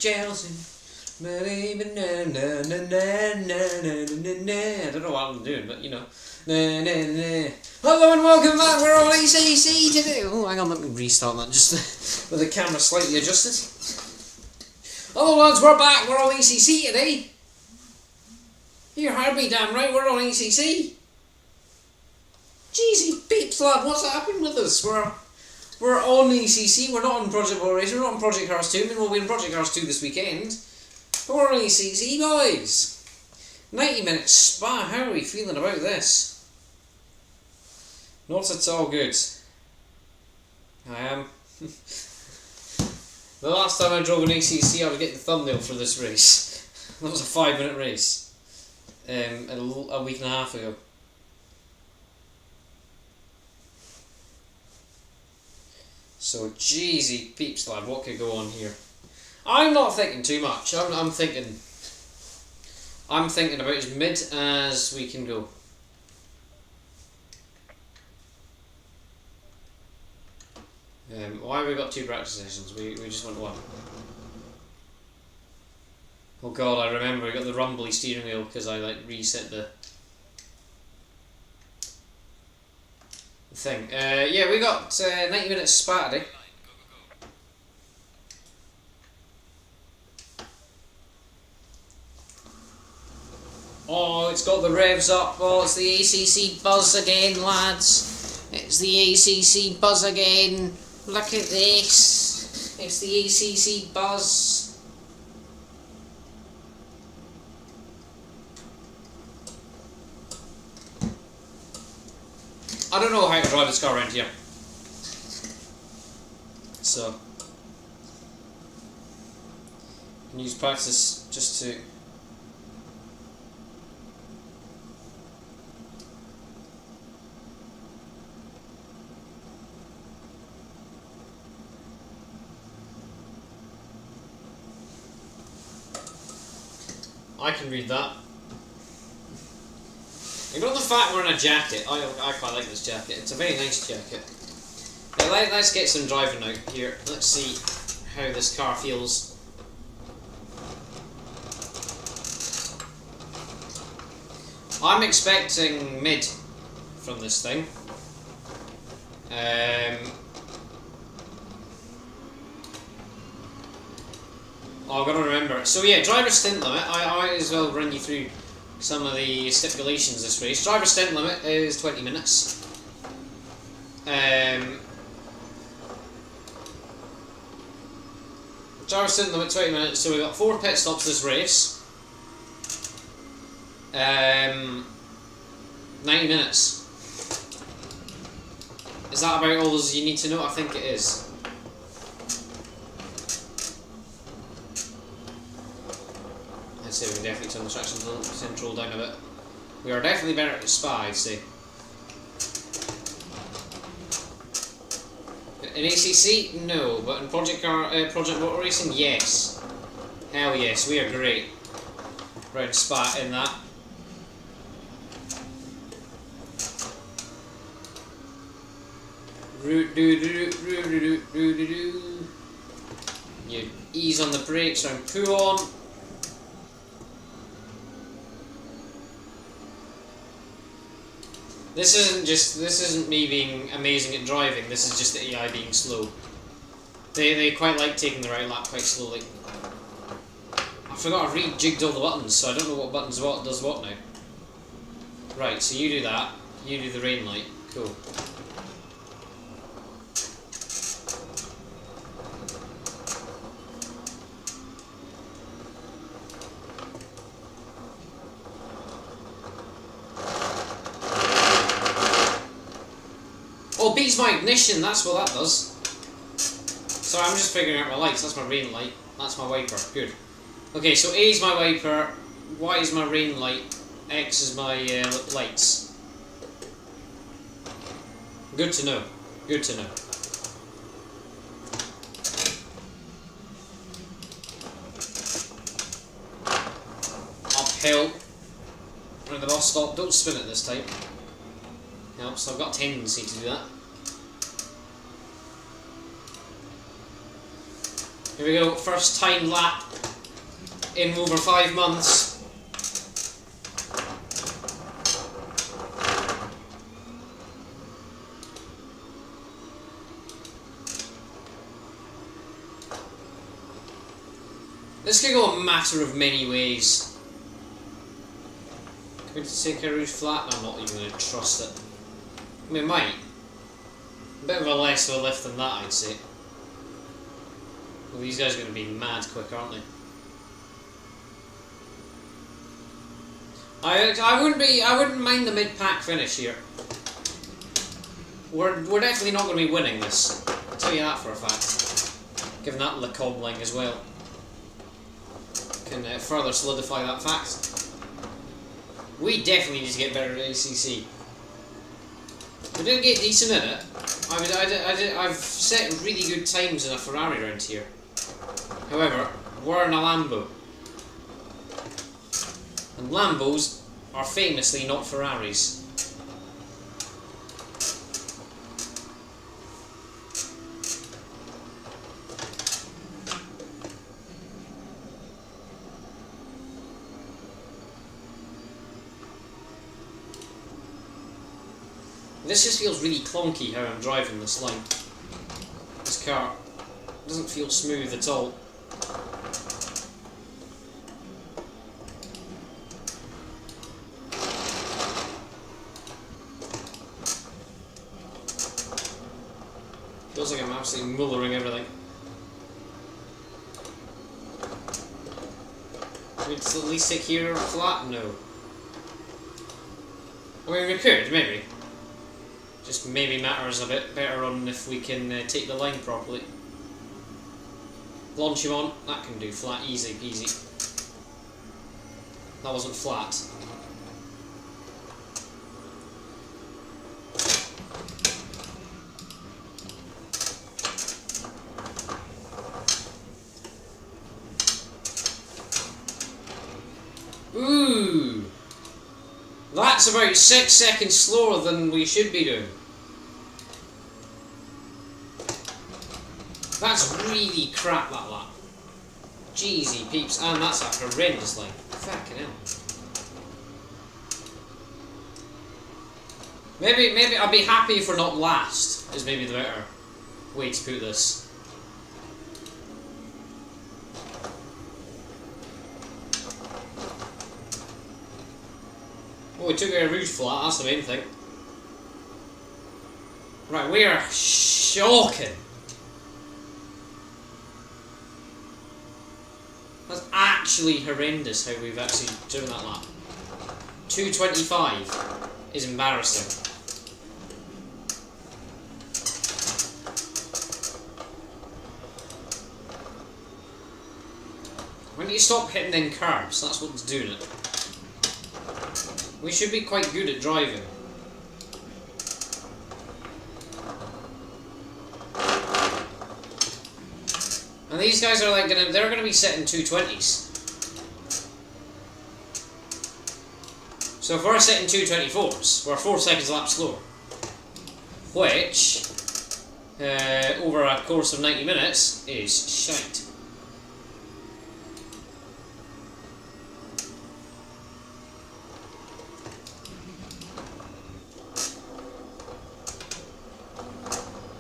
Chelsea. I don't know what I'm doing, but you know. Hello and welcome back. We're on ACC today. Oh, hang on, let me restart that just with the camera slightly adjusted. Hello lads, we're back. We're on ACC today. You heard me damn right. We're on ACC. Jeezy peeps, lad, what's happened with us? We're on ACC. We're not on Project Racing. We're not on Project Cars 2. I mean, we'll be in Project Cars 2 this weekend. But we're on ACC, boys. 90 minutes spa. How are we feeling about this? Not at all good. I am. The last time I drove an ACC, I was getting the thumbnail for this race. That was a 5-minute race. A week and a half ago. So, jeezy peeps, lad, what could go on here? I'm not thinking too much. I'm thinking about as mid as we can go. Why have we got 2 practice sessions? We just want 1. Oh god, I remember we got the rumbly steering wheel because I reset the thing. Yeah, we got 90 minutes spa today. Oh, it's got the revs up. Oh, it's the ACC buzz again, lads. It's the ACC buzz again. Look at this. It's the ACC buzz. I don't know how to drive this car around here. So, I can use practice just to. I can read that. Ignore the fact we're in a jacket. I quite like this jacket. It's a very nice jacket. Now, let's get some driving out here. Let's see how this car feels. I'm expecting mid from this thing. Oh, I've got to remember. So yeah, driver stint limit. I might as well run you through some of the stipulations this race. Driver stint limit is 20 minutes. Driver stint limit 20 minutes. So we've got 4 pit stops this race. 90 minutes. Is that about all as you need to know? I think it is. I'd say we can definitely turn the traction control down a bit. We are definitely better at Spa, I'd say. In ACC, no, but in Project Motor Racing, yes. Hell yes, we are great. Round Spa in that. You ease on the brakes and pull on. This isn't me being amazing at driving, this is just the AI being slow. They quite like taking the right lap quite slowly. I forgot I rejigged all the buttons, so I don't know what buttons does what now. Right, so you do that, you do the rain light, cool. Oh, beats my ignition, that's what that does. Sorry, I'm just figuring out my lights. That's my rain light. That's my wiper. Good. Okay, so A is my wiper, Y is my rain light, X is my lights. Good to know. Good to know. Uphill. Around the bus stop. Don't spin it this time. Helps. I've got a tendency to do that. Here we go, first time lap in over 5 months. This could go a matter of many ways. Can we take a roof flat? I'm not even going to trust it. I mean, it might. A bit of a less of a lift than that, I'd say. Well, these guys are going to be mad quick, aren't they? I wouldn't mind the mid-pack finish here. We're definitely not going to be winning this. I'll tell you that for a fact. Given that Lecombling as well. Can further solidify that fact. We definitely need to get better at ACC. We did get decent in it. I've set really good times in a Ferrari around here. However, we're in a Lambo. And Lambos are famously not Ferraris. This just feels really clunky how I'm driving this line. This car doesn't feel smooth at all. Feels like I'm absolutely mullering everything. Should we at least take here flat? No. I mean, we could, maybe. Just maybe matters a bit better on if we can take the line properly. Launch him on, that can do flat, easy peasy. That wasn't flat. Ooh! That's about 6 seconds slower than we should be doing. That's really crap, that lap. Jeezy peeps, and that's a horrendous line. Fucking hell. Maybe I'd be happy if we're not last, is maybe the better way to put this. Oh, we took our roof flat, that's the main thing. Right, we are shocking. That's actually horrendous how we've actually driven that lap. 2:25 is embarrassing. We need to stop hitting them curbs, that's what's doing it. We should be quite good at driving. And these guys are like they're gonna be setting 220s. So if we're setting 224s, we're 4 seconds a lap slower. Which, over a course of 90 minutes, is shite.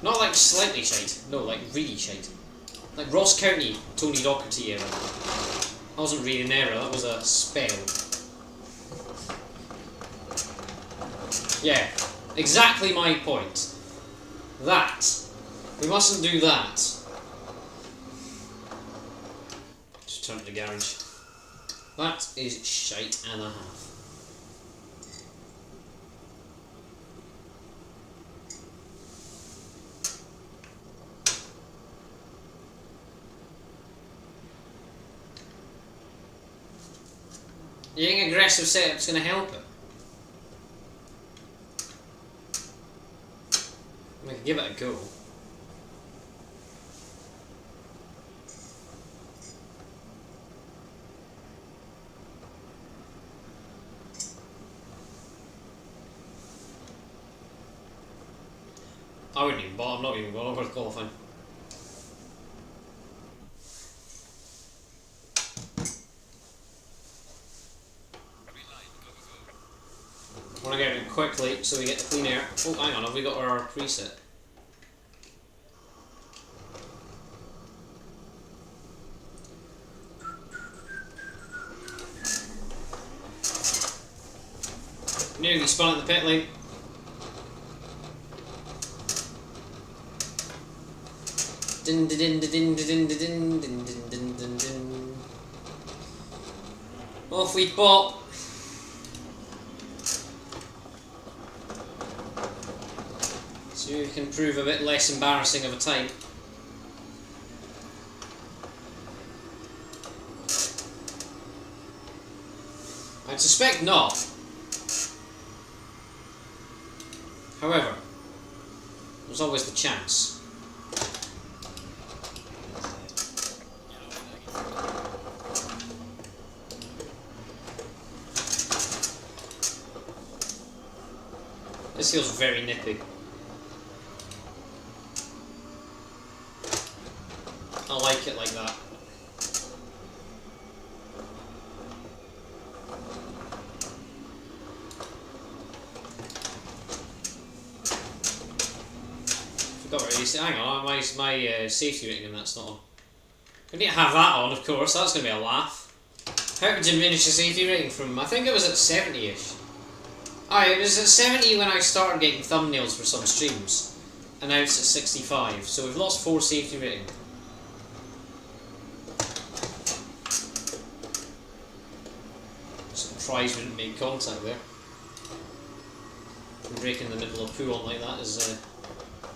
Not like slightly shite, no, like really shite. Like Ross County, Tony Docherty era. That wasn't really an era, that was a spell. Yeah, exactly my point. That. We mustn't do that. Just turn to the garage. That is shite and a half. You think aggressive setup's going to help it? We can give it a go. I wouldn't even bother, I'm not even worth qualifying. want to get it quickly so we get the clean air. Oh, hang on, have we got our preset? Nearly spun at the pit lane. Din din din din din din din din din din din. Off we pop. So we can prove a bit less embarrassing of a time. I'd suspect not. However, there's always the chance. This feels very nippy. I like it like that. Forgot what it is. Hang on, my safety rating and that's not on. We need to have that on, of course. That's going to be a laugh. How to diminish the safety rating from? I think it was at 70ish. It was at 70 when I started getting thumbnails for some streams, and now it's at 65. So we've lost 4 safety rating. Surprised we didn't make contact there. Breaking in the middle of poo on like that is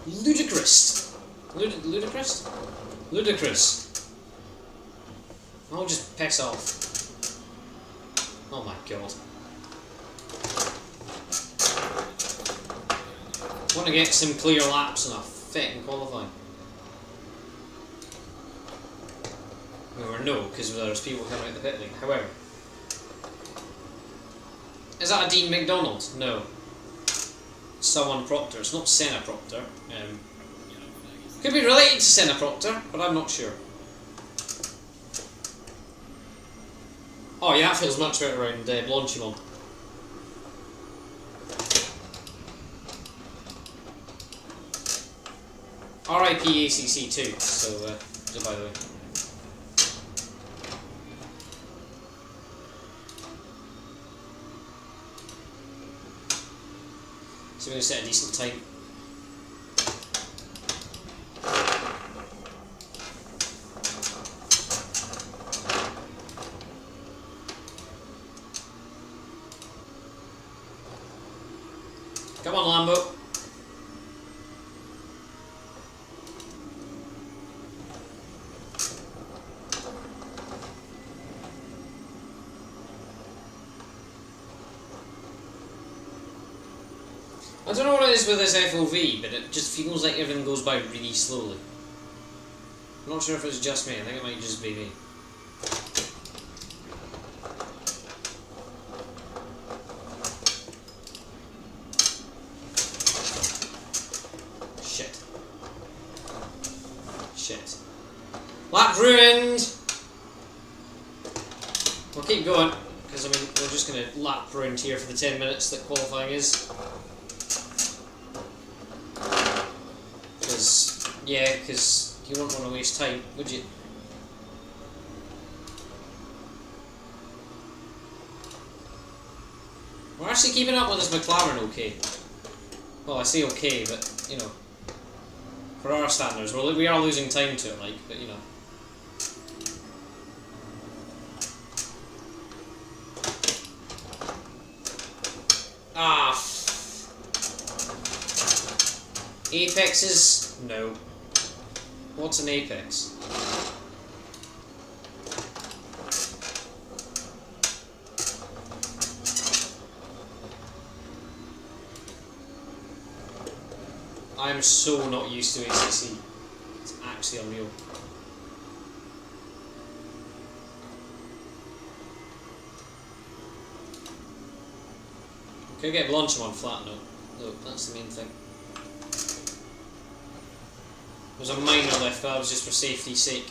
ludicrous. Ludicrous? Ludicrous. I'll just piss off. Oh my god. I want to get some clear laps and a fit in qualifying. Or no, because there's people coming out the pit lane. However, is that a Dean McDonald? No. Someone Proctor. It's not Senna Proctor. Could be related to Senna Proctor, but I'm not sure. Oh yeah, that feels much better around Blanchimont. RIP ACC too, so just by the way. So we're going to set a decent time. Come on, Lambo. I don't know what it is with this FOV, but it just feels like everything goes by really slowly. I'm not sure if it's just me, I think it might just be me. Shit. Shit. Lap ruined! We'll keep going, because I mean, we're just going to lap round here for the 10 minutes that qualifying is. Yeah, because you wouldn't want to waste time, would you? We're actually keeping up with this McLaren okay. Well, I say okay, but, you know, for our standards, we are losing time to it, like, but, you know. Apexes? No. What's an apex? I'm so not used to ACC. It's actually unreal. Could get Blanchimont on flat note. Look, that's the main thing. It was a minor lift, that was just for safety's sake.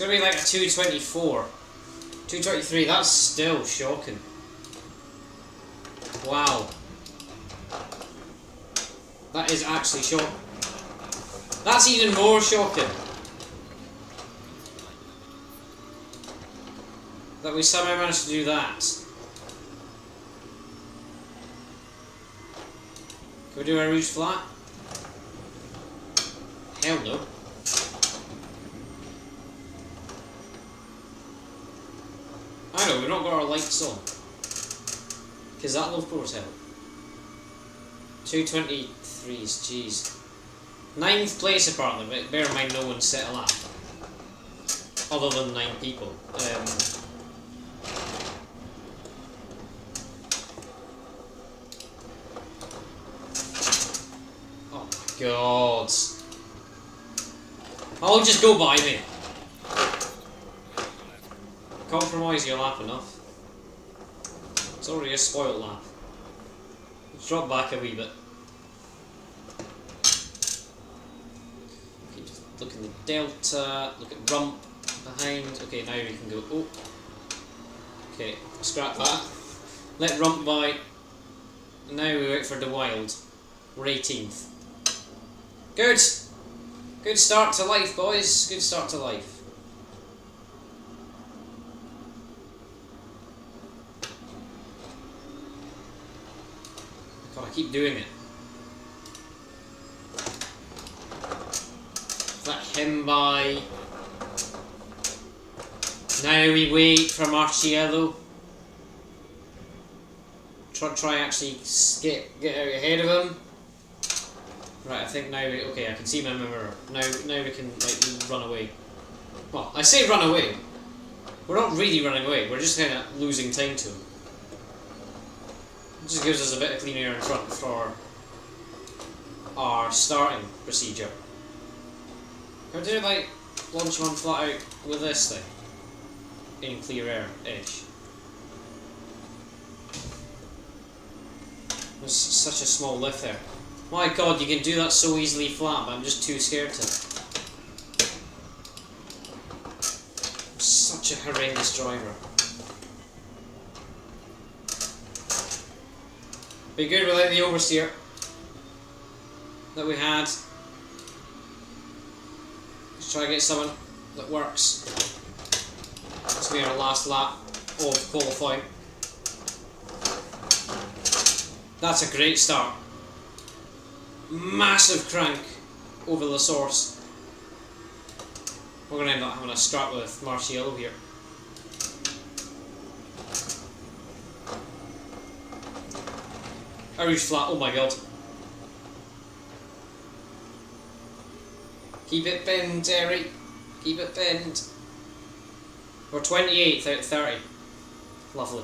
gonna be like a 224. 223, that's still shocking. Wow. That is actually shocking. That's even more shocking. That we somehow managed to do that. Can we do a rouge flat? Hell no. I know, we've not got our lights on. Because that love course help. 223s, jeez. 9th place apparently, but bear in mind no one set a lap. Other than 9 people. Oh my god. Oh, just go by me. Compromise your lap enough. It's already a spoiled lap. Let's drop back a wee bit. Okay, just look in the delta, look at rump behind. Okay, now we can go. Oh. Okay, scrap that. Let rump by. And now we wait for the wild. We're 18th. Good! Good start to life, boys. Good start to life. God, I keep doing it. Let him by. Now we wait for Marciello. Try actually get out ahead of him. Right, I think now we, okay, I can see him in the mirror. Now we can like run away. Well, I say run away. We're not really running away. We're just kind of losing time to him. It just gives us a bit of clean air in front for our starting procedure. Can I do like launch one flat out with this thing in clear air-ish? There's such a small lift there. My god, you can do that so easily flat, but I'm just too scared to. I'm such a horrendous driver. Be good without the oversteer that we had. Let's try to get someone that works. This will be our last lap of qualifying. That's a great start. Massive crank over the source. We're going to end up having a scrap with Marciello here. Irish flat, oh my god. Keep it pinned, Terry. Keep it pinned. We're 28th out of 30. Lovely.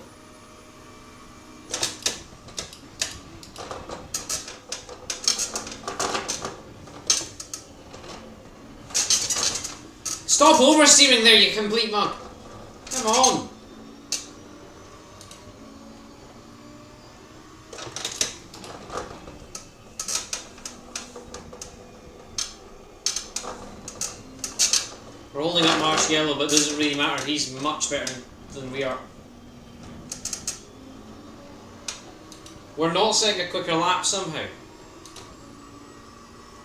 Stop oversteering there, you complete mug. Come on. We're holding up Marciello, but it doesn't really matter. He's much better than we are. We're not setting a quicker lap somehow.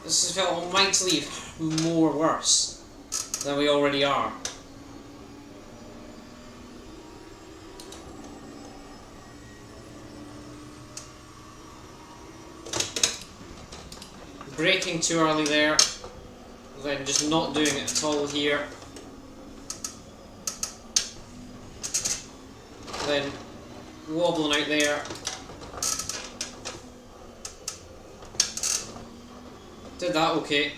This has felt mightily more worse than we already are. Braking too early there, then just not doing it at all here. Then wobbling out there. Did that okay.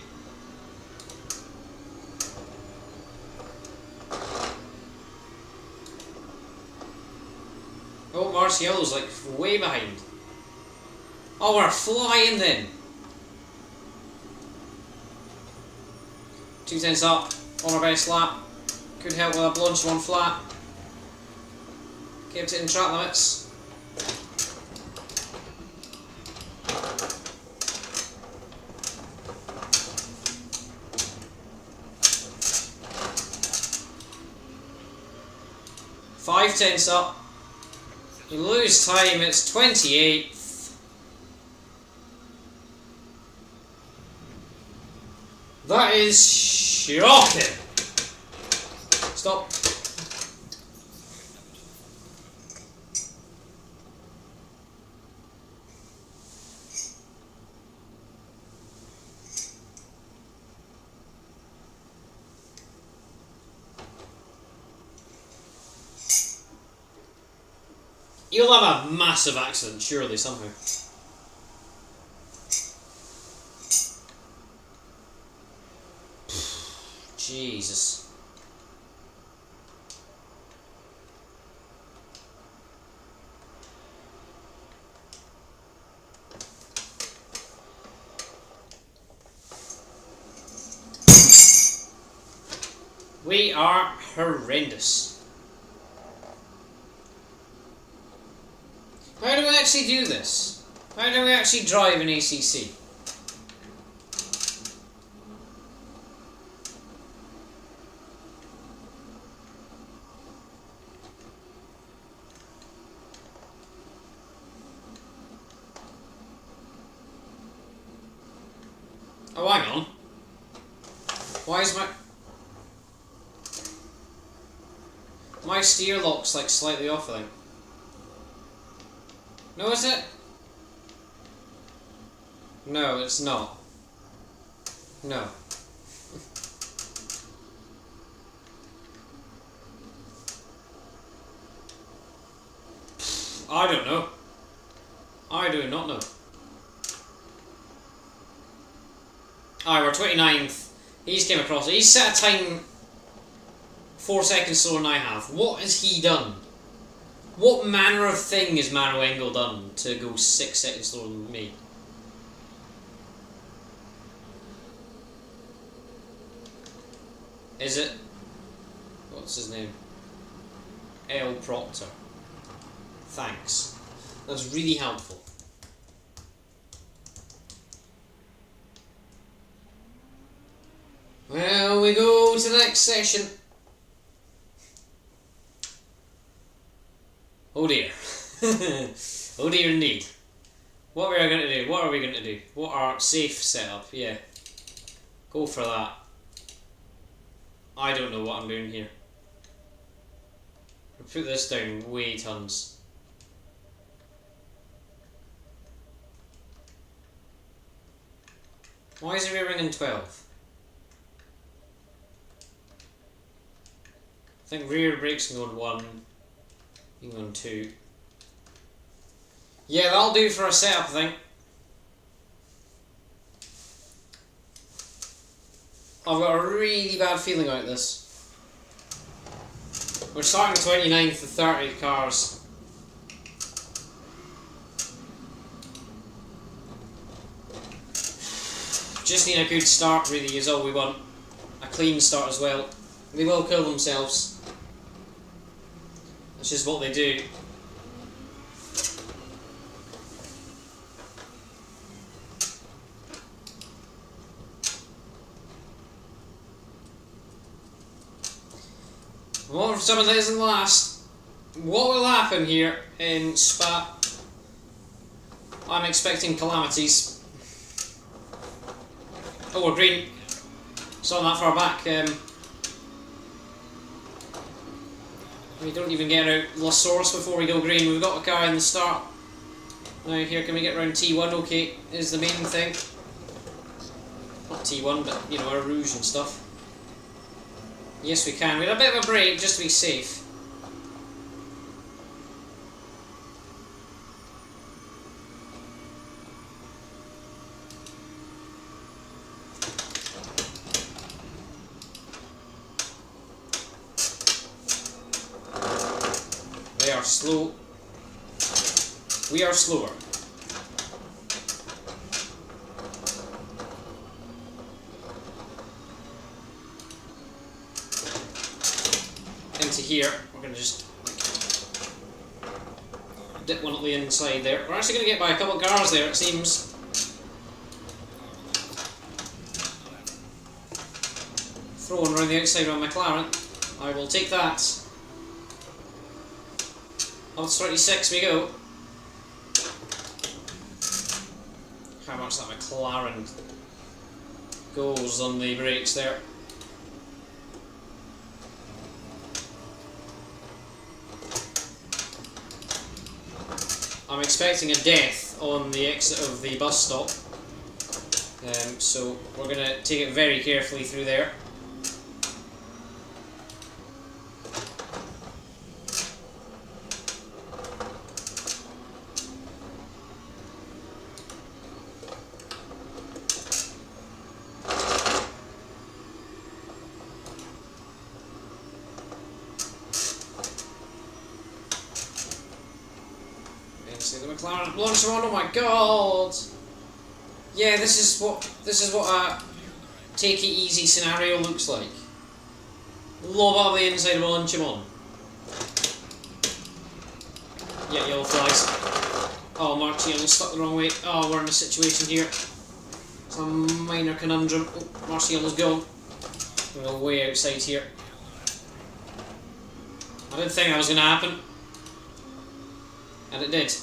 Oh, Marciello's like way behind. Oh, we're flying then. 2 tenths up on our best lap. Could help with a launch one flat. Kept it in track limits. 5 tenths up. You lose time, it's 28th. That is shocking. Stop. You'll have a massive accident, surely, somehow. Jesus. We are horrendous. How do we actually do this? How do we actually drive an ACC? Oh, hang on. Why is my steer lock's like slightly off, I think. No, is it? No, it's not. No. I don't know. I do not know. Alright, we're 29th. He's came across it. He's set a time 4 seconds slower than I have. What has he done? What manner of thing has Maro Engel done to go 6 seconds slower than me? Is it? What's his name? L. Proctor. Thanks. That's really helpful. Well, we go to the next session. Oh dear. Oh dear indeed. What are we going to do? What are we going to do? What are safe setup? Yeah. Go for that. I don't know what I'm doing here. I'll put this down way tons. Why is it rear-ringing 12? I think rear brakes can go on 1. You can go on 2. Yeah, that'll do for a setup, I think. I've got a really bad feeling about this. We're starting 29th to 30 cars. Just need a good start, really, is all we want. A clean start as well. They will kill themselves. That's just what they do. Well, for some of this and last, what will happen here in Spa? I'm expecting calamities. Oh, we're green. It's not that far back. We don't even get out La Source before we go green. We've got a car in the start. Now here, can we get around T1? Okay, is the main thing. Not T1, but you know, our Rouge and stuff. Yes, we can. We had a bit of a break just to be safe. They are slow. We are slower. Into here, we're going to just dip one at the inside there. We're actually going to get by a couple of cars there, it seems. Throw one around the outside of my McLaren. I will take that. On 26 we go. How much that McLaren goes on the brakes there. I'm expecting a death on the exit of the bus stop, so we're going to take it very carefully through there. See the McLaren launcher on. Oh my god! Yeah, this is what a take it easy scenario looks like. Lob up the inside of a launch him on. Yeah, yellow flags. Oh, Marciano's stuck the wrong way. Oh, we're in a situation here. It's a minor conundrum. Oh, Marciano's gone. We're going to go way outside here. I didn't think that was going to happen. And it did.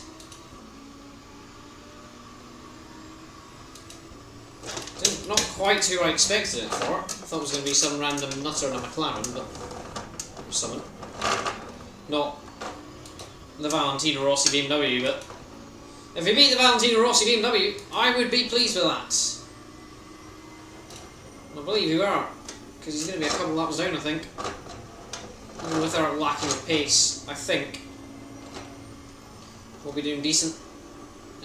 Not quite who I expected it for. I thought it was going to be some random nutter in a McLaren, but someone. Not the Valentino Rossi BMW, but if he beat the Valentino Rossi BMW, I would be pleased with that. And I believe you are, because he's going to be a couple laps down, I think. Even with our lacking of pace, I think we'll be doing decent.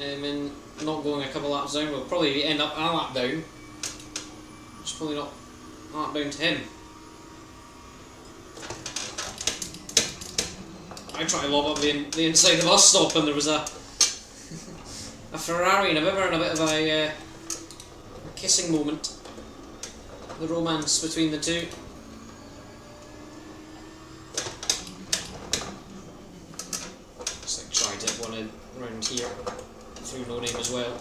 And not going a couple laps down, we'll probably end up a lap down. It's probably not a lap down to him. I tried to lob up the inside of the bus stop, and there was a Ferrari and a Bimmer and a bit of a kissing moment. The romance between the two. Just like try to dip one in around here through no name as well.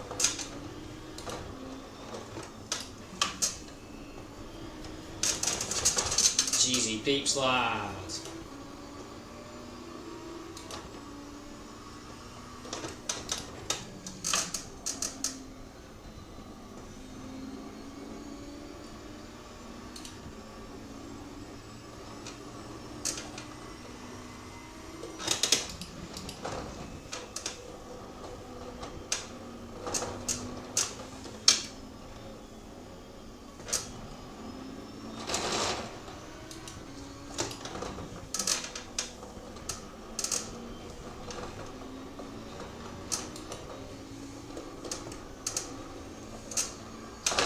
Jeezy peeps, lad.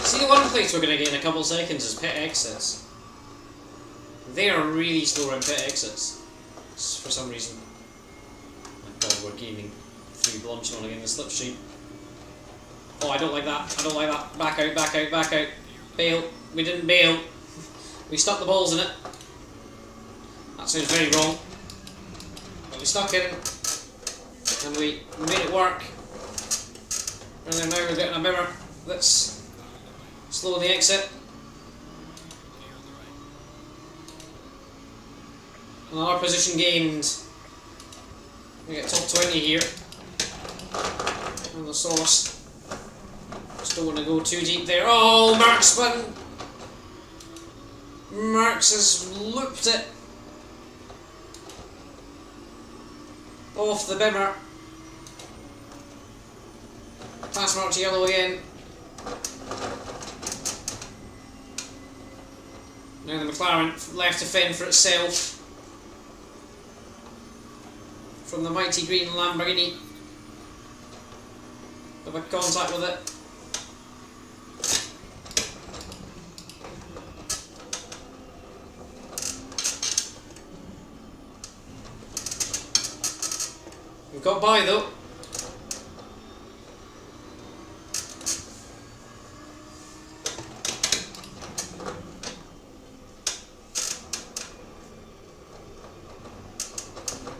See, the one place we're going to get in a couple of seconds is pit exits. They are really slow around pit exits, for some reason. My god, we're gaining 3 launch on again the slipstream. Oh, I don't like that. I don't like that. Back out, back out, back out. Bail. We didn't bail. We stuck the balls in it. That sounds very wrong. But we stuck in, and we made it work. And then now we're getting a Bimmer that's slow on the exit. Another position gained. We get top 20 here. And the sauce. Just don't want to go too deep there. Oh, Merckx spun! Merckx has looped it off the Bimmer. Pass Marciano again. Now the McLaren left to fend for itself from the mighty green Lamborghini. Have a contact with it. We've got by though.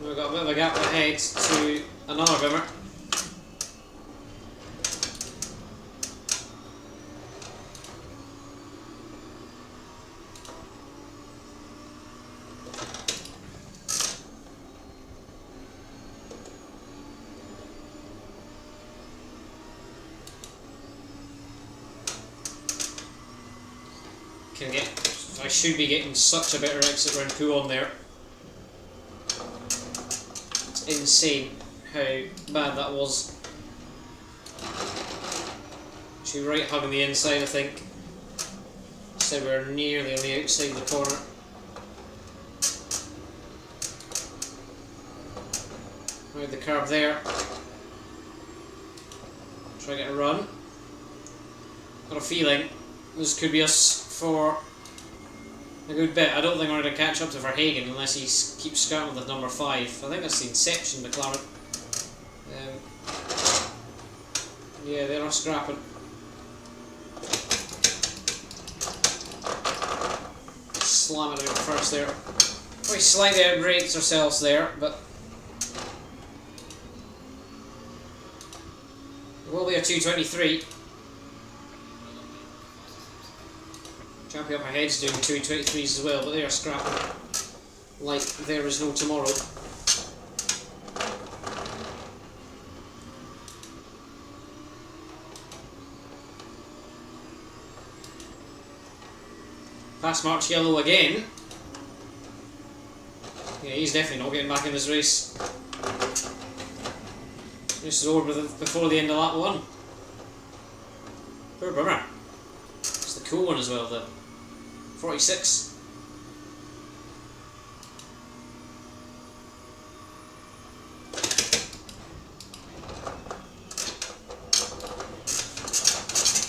We've got a bit of a gap ahead to another Bimmer. I should be getting such a better exit round poo on there. It's insane how bad that was. Actually, right hugging the inside, I think. So we're nearly on the outside of the corner. Right, the curb there. Try to get a run. Got a feeling this could be us for a good bit. I don't think we're going to catch up to Verhagen unless he keeps scouting with number 5. I think that's the Inception McLaren. Yeah, they are scrapping. Slam it out first there. We slightly outbraked ourselves there, but it will be a 223. Jumping up our heads doing 223s as well, but they are scrapping like there is no tomorrow. Pass March yellow again. Yeah, he's definitely not getting back in this race. This is over before the end of lap 1. Poor bummer. It's the cool one as well, the 46.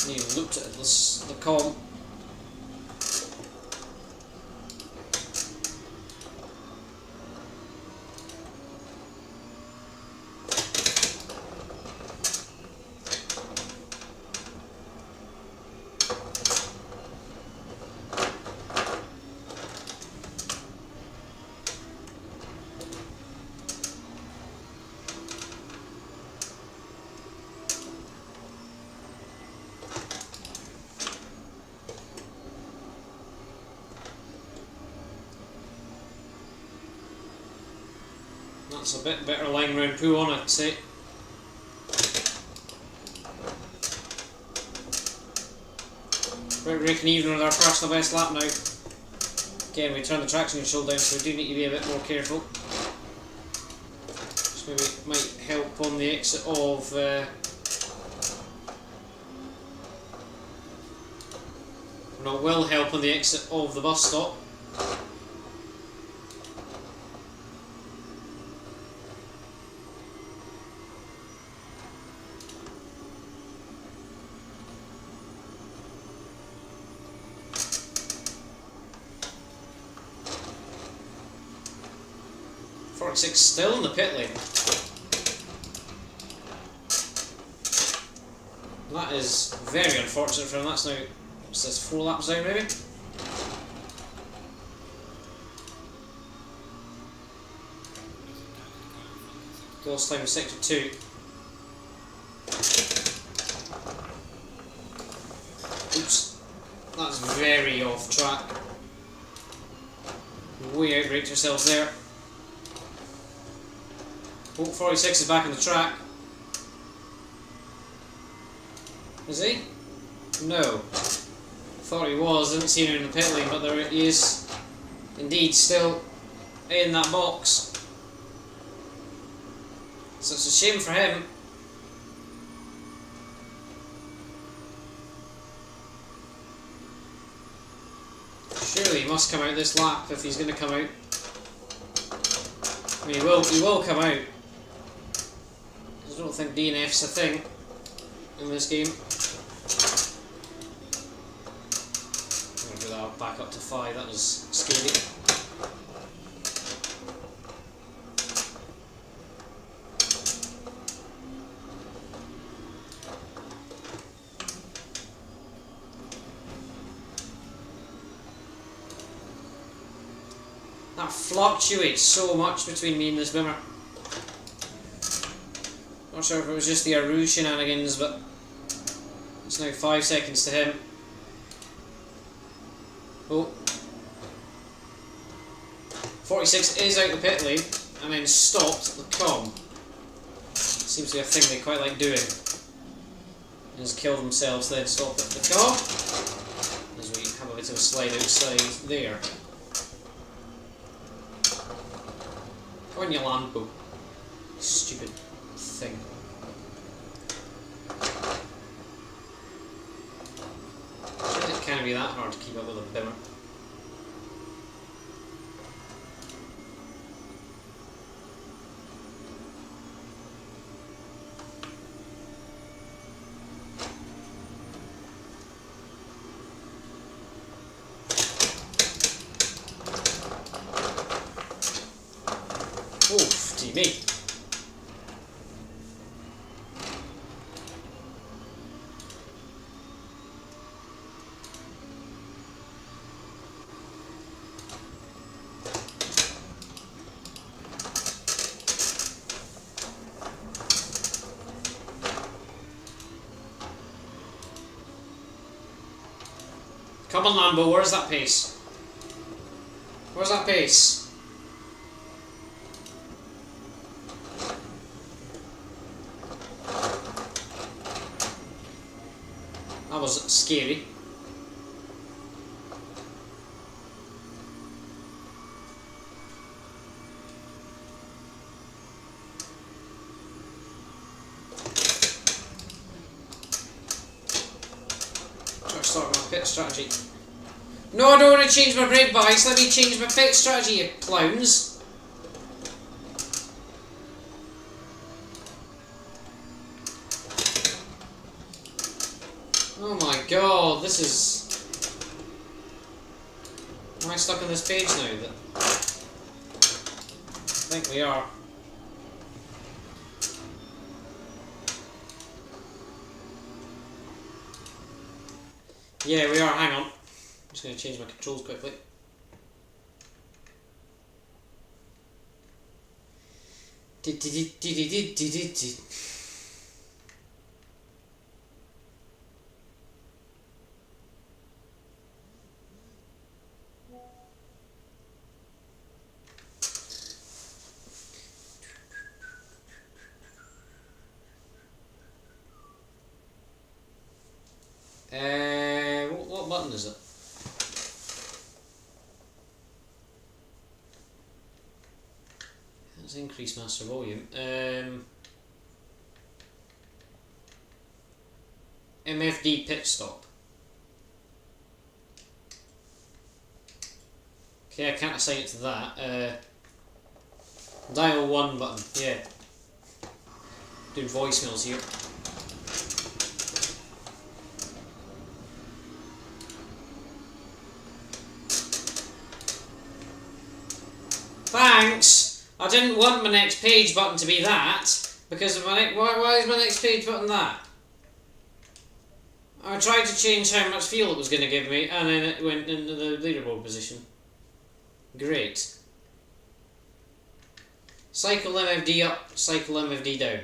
And you looked at the column. That's a bit better line round poo on, I'd say. We're breaking even with our personal best lap now. Again, we turn the traction control down, so we do need to be a bit more careful. Which maybe might help on the exit of no, will help on the exit of the bus stop. Six still in the pit lane. That is very unfortunate for him. That's now, what's this, 4 laps down maybe? Lost time of sector 2. Oops. That's very off track. Way outbraked yourselves there. Oh, 46 is back on the track. Is he? No. Thought he was, didn't see him in the pit lane, but there he is. Indeed, still in that box. So it's a shame for him. Surely he must come out this lap if he's going to come out. I mean, he will come out. I don't think DNF's a thing in this game. I'm going to do that back up to 5, that was scary. That fluctuates so much between me and this bimmer. Not sure if it was just the Aru shenanigans, but it's now 5 seconds to him. Oh. 46 is out the pit lane and then stopped at the com. Seems to be a thing they quite like doing. Just kill themselves then stop at the com. As we have a bit of a slide outside there. Go on, you Lambo. Stupid thing. It can't be that hard to keep up with a bimmer. Oof, gee me. Come on, Lambo, where's that pace? Where's that pace? That was scary. Start my pit strategy. No, I don't want to change my bread bias. Let me change my pit strategy, you clowns. Oh my god, this is... Am I stuck on this page now? I think we are. Yeah, we are. Hang on. I'm just going to change my controls quickly. What button is it? Let's increase master volume. MFD pit stop. Okay, I can't assign it to that. Dial 1 button, yeah. Doing voicemails here. Thanks! I didn't want my next page button to be that, because of my why is my next page button that? I tried to change how much fuel it was going to give me, and then it went into the leaderboard position. Great. Cycle MFD up, cycle MFD down.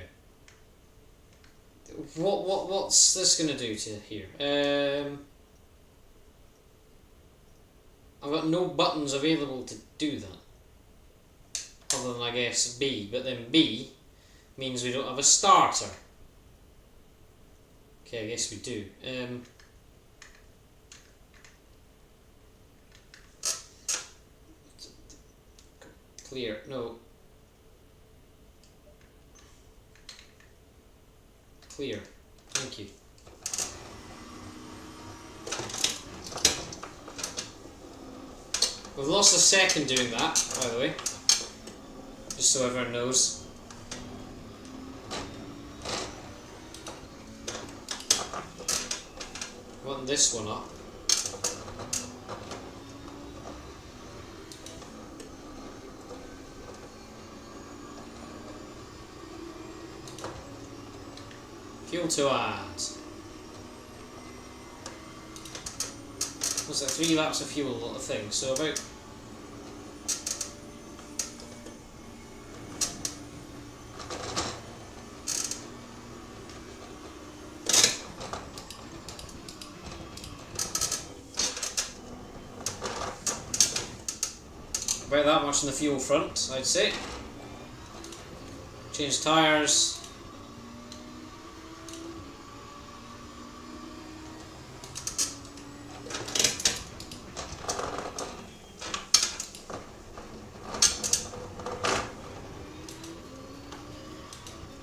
What's this going to do to here? I've got no buttons available to do that. Other than, I guess, B, but then B means we don't have a starter. Okay, I guess we do. Clear, no. Clear, thank you. We've lost a second doing that, by the way. Just so everyone knows. Want this one up. Fuel to add. What's that? 3 laps of fuel, a lot of things. So about... about that much on the fuel front, I'd say. Change tyres.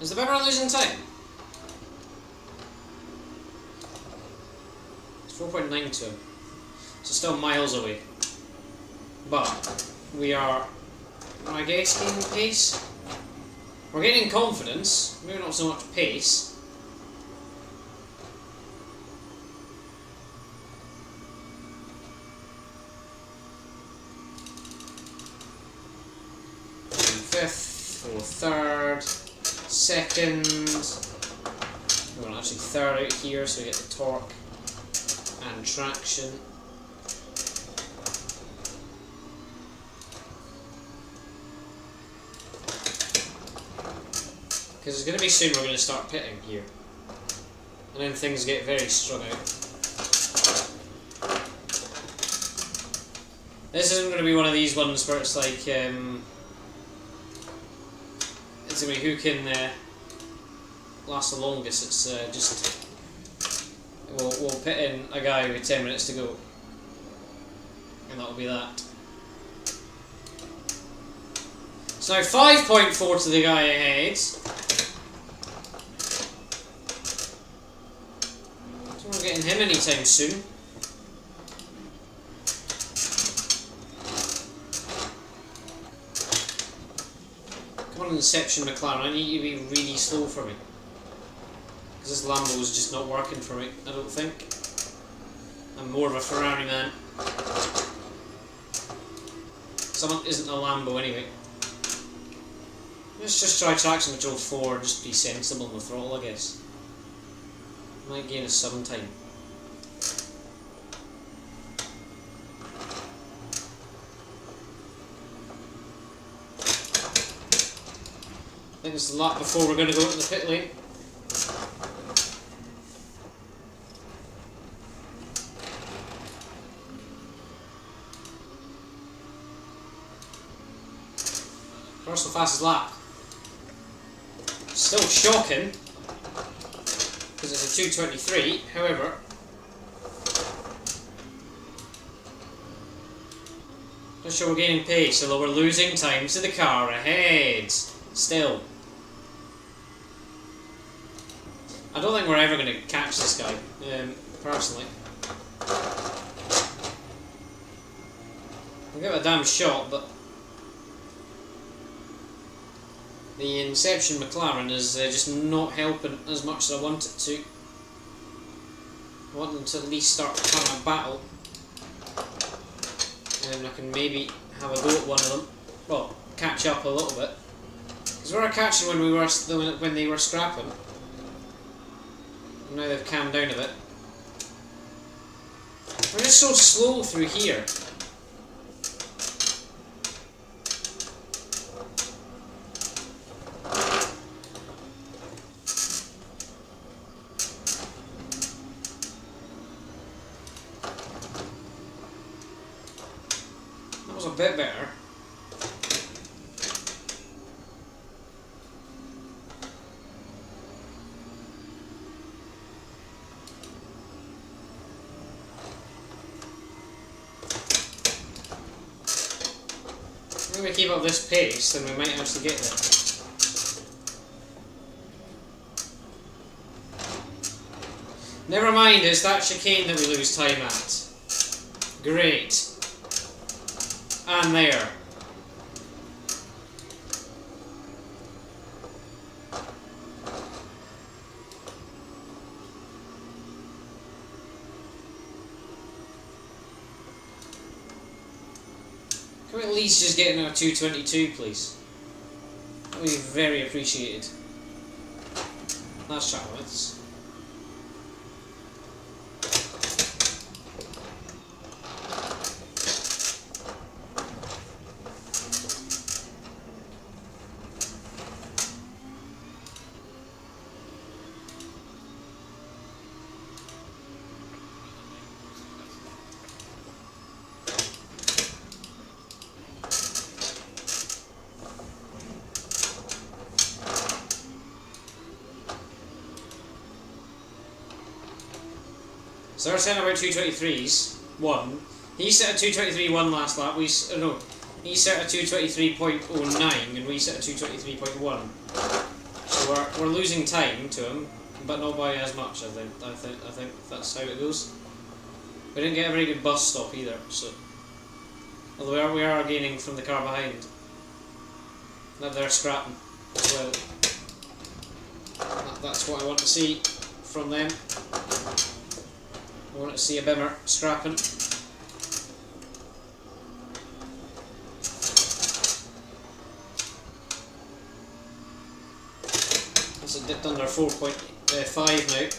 Is the Better losing time? It's 4.92. So still miles away. But we are, I guess, gaining pace. We're getting confidence, maybe not so much pace. Fifth, or third, second. Well, actually third out here, so we get the torque and traction. Because it's going to be soon we're going to start pitting here. And then things get very strung out. This isn't going to be one of these ones where it's like, it's going to be who can last the longest. It's just, we'll pit in a guy with 10 minutes to go. And that'll be that. So now 5.4 to the guy ahead. So we're getting him anytime soon. Come on, Inception McLaren, I need you to be really slow for me. Because this Lambo is just not working for me, I don't think. I'm more of a Ferrari man. Someone isn't a Lambo anyway. Let's just try traction control 4, just be sensible in the throttle, I guess. Might gain us some time. I think it's a lap before we're going to go into the pit lane. First and fastest lap. Still shocking, because it's a 2:23, however, not sure we're gaining pace, although we're losing time to the car ahead. Still. I don't think we're ever going to catch this guy, personally. I'll give it a damn shot, but the Inception McLaren is just not helping as much as I want it to. I want them to at least start having a battle, and I can maybe have a go at one of them. Well, catch up a little bit, because we were catching when they were scrapping. Now they've calmed down a bit. We're just so slow through here. That was a bit better. If we keep up this pace, then we might actually get there. Never mind, it's that chicane that we lose time at. Great. And there. Can we at least just get in our 2:22, please? That would be very appreciated. That's Charlotte's. So they're saying about 2:23s, 1. He set a 2:23.1 last lap, he set a 2:23.09 and we set a 2:23.1. So So we're losing time to him, but not by as much. I think that's how it goes. We didn't get a very good bus stop either. So, although we are gaining from the car behind. That they're scrapping as well. That's what I want to see from them. I want to see a Bimmer scrapping. That's a dipped under 4.5 now.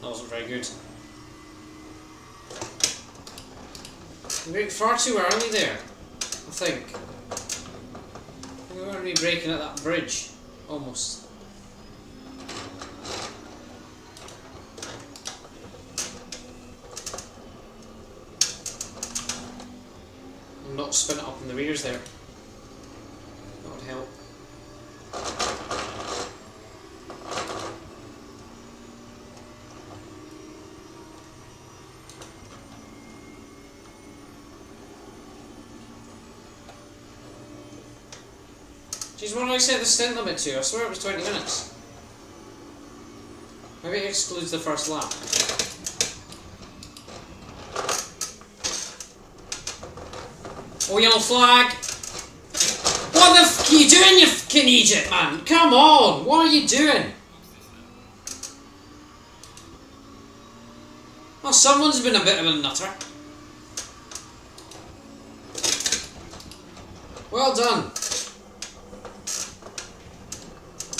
That wasn't very good. We brake far too early there, I think. We weren't really braking at that bridge, almost. And not spin it up in the rears there. That would help. Jeez, what did I set the stint limit to? I swear it was 20 minutes. Maybe it excludes the first lap. Oh, yellow flag! What the f*** are you doing, you fucking Egypt, man? Come on! What are you doing? Oh, someone's been a bit of a nutter. Well done.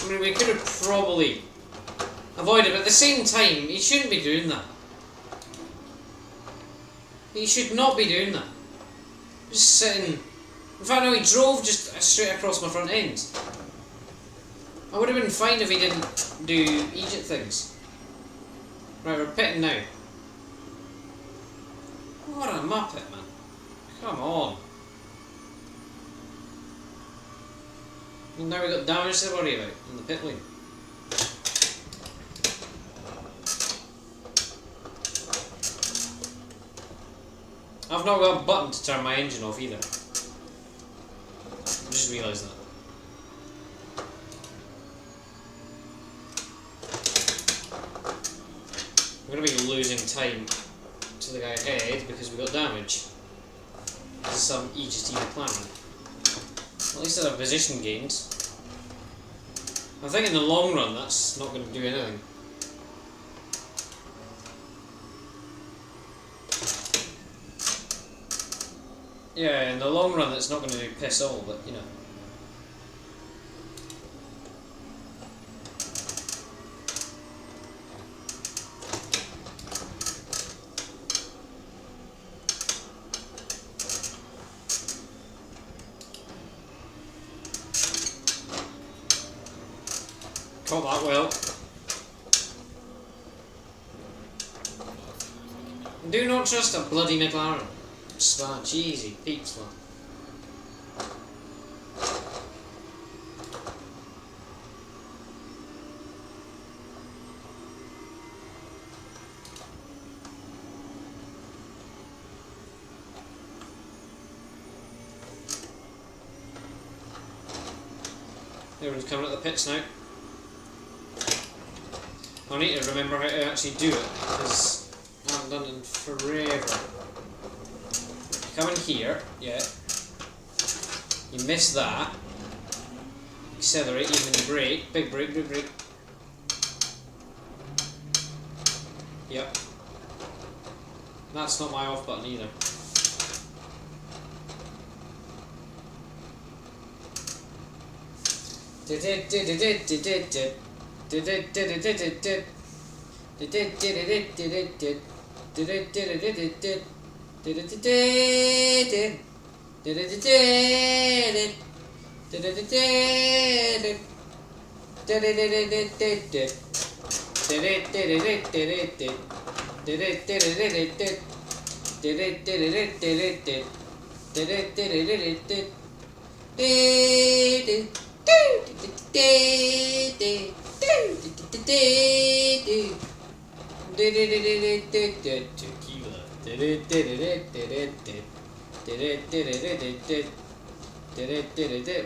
I mean, we could have probably avoided it, but at the same time, he shouldn't be doing that. He should not be doing that. Just sitting... In fact, no, he drove just straight across my front end. I would have been fine if he didn't do Egypt things. Right, we're pitting now. What a muppet, man. Come on. And now we've got damage to worry about in the pit lane. I've not got a button to turn my engine off either. I just realised that. We're going to be losing time to the guy ahead because we got damage. This is some Egypt plan. At least I have position gains. I think in the long run that's not going to do anything. Yeah, in the long run it's not going to do piss all, but you know. Caught that well. Do not trust a bloody McLaren. Slant, cheesy, peep slant. Everyone's coming at the pits now. I need to remember how to actually do it, because I haven't done it in forever. Come in here, yeah. You miss that. Accelerate, even the brake. Big brake, big brake. Yep. That's not my off button either.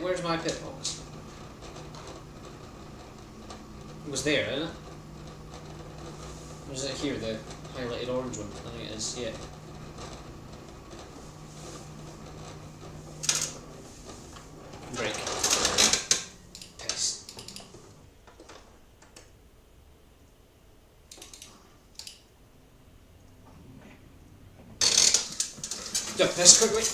Where's my pit box? It was there, isn't it? Or is it here, the highlighted orange one? I think it is, yeah. Break. Piss. Go piss quickly.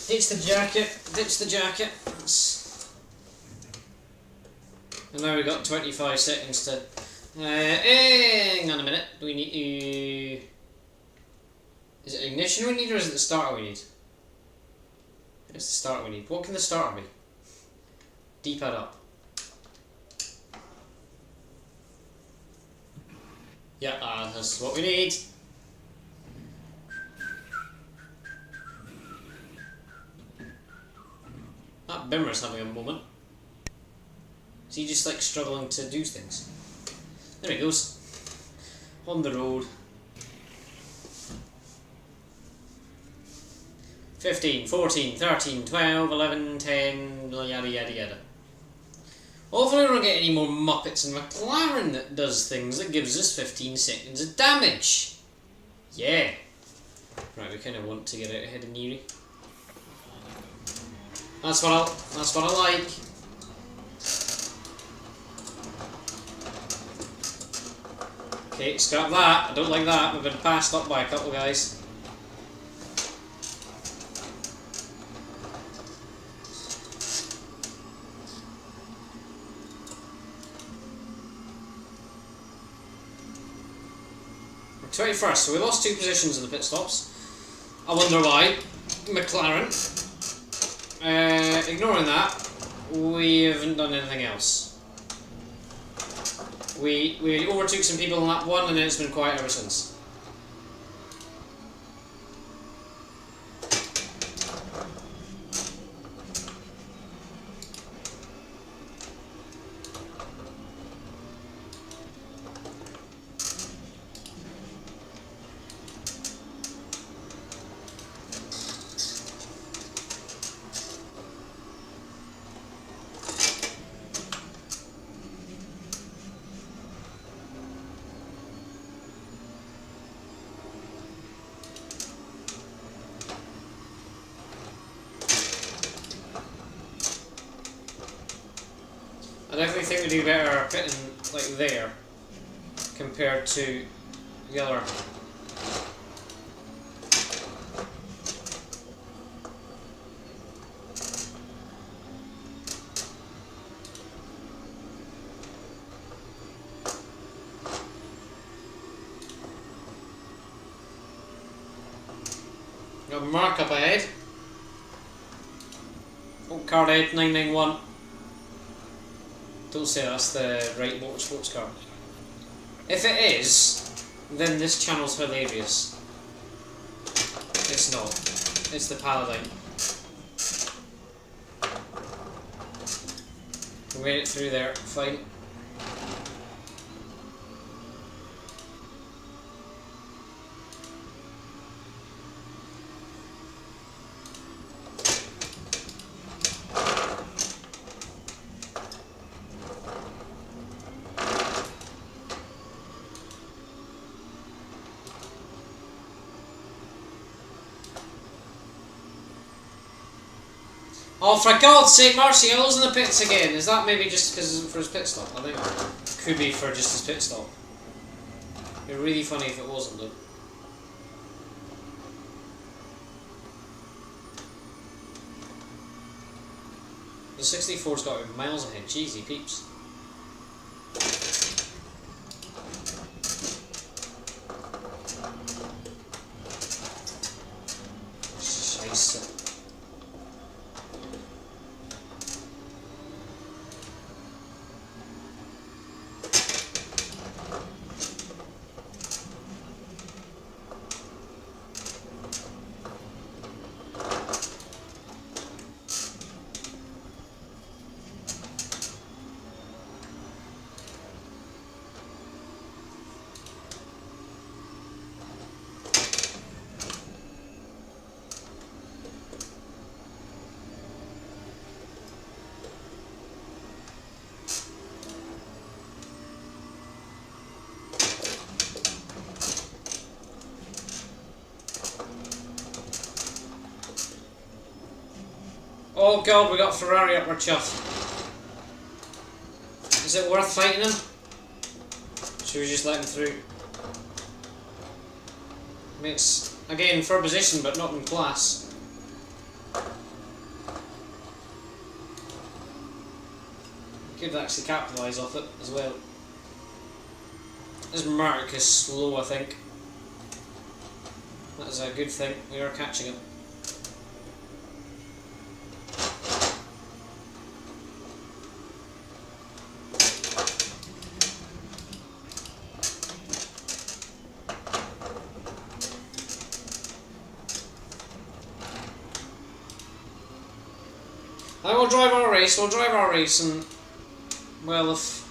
Ditch the jacket, ditch the jacket. And now we've got 25 seconds to... hang on a minute, do we need to... Is it ignition we need or is it the starter we need? It's the starter we need. What can the starter be? D-pad up. Yeah, that's what we need. That Bimmer's having a moment. Is he just like struggling to do things? There he goes. On the road. 15, 14, 13, 12, 11, 10, yada yada yada. Hopefully we don't get any more Muppets and McLaren that does things that gives us 15 seconds of damage. Yeah. Right, we kind of want to get out ahead of Neary. That's what I like. Okay, scrap that. I don't like that. We've been passed up by a couple of guys. We're 21st, so we lost 2 positions in the pit stops. I wonder why. McLaren. Ignoring that, we haven't done anything else. We overtook some people in lap 1 and then it's been quiet ever since. I definitely think we do better pitting like there compared to the other. Got a mark up ahead. Oh, card 991. Don't say that's the right motorsports car. If it is, then this channel's hilarious. It's not. It's the Paladin. We made it through there, fine. Oh, for God's sake, Martial's in the pits again. Is that maybe just because for his pit stop? I think it could be for just his pit stop. It'd be really funny if it wasn't, though. The 64's got to be miles ahead. Cheesy peeps. Scheisse. Oh God, we got Ferrari up our chuff. Is it worth fighting him? Should we just let him through? Makes, again, for position, but not in class. Could actually capitalise off it as well. This Merc is slow, I think. That is a good thing. We are catching him. I will drive our race, and, well, if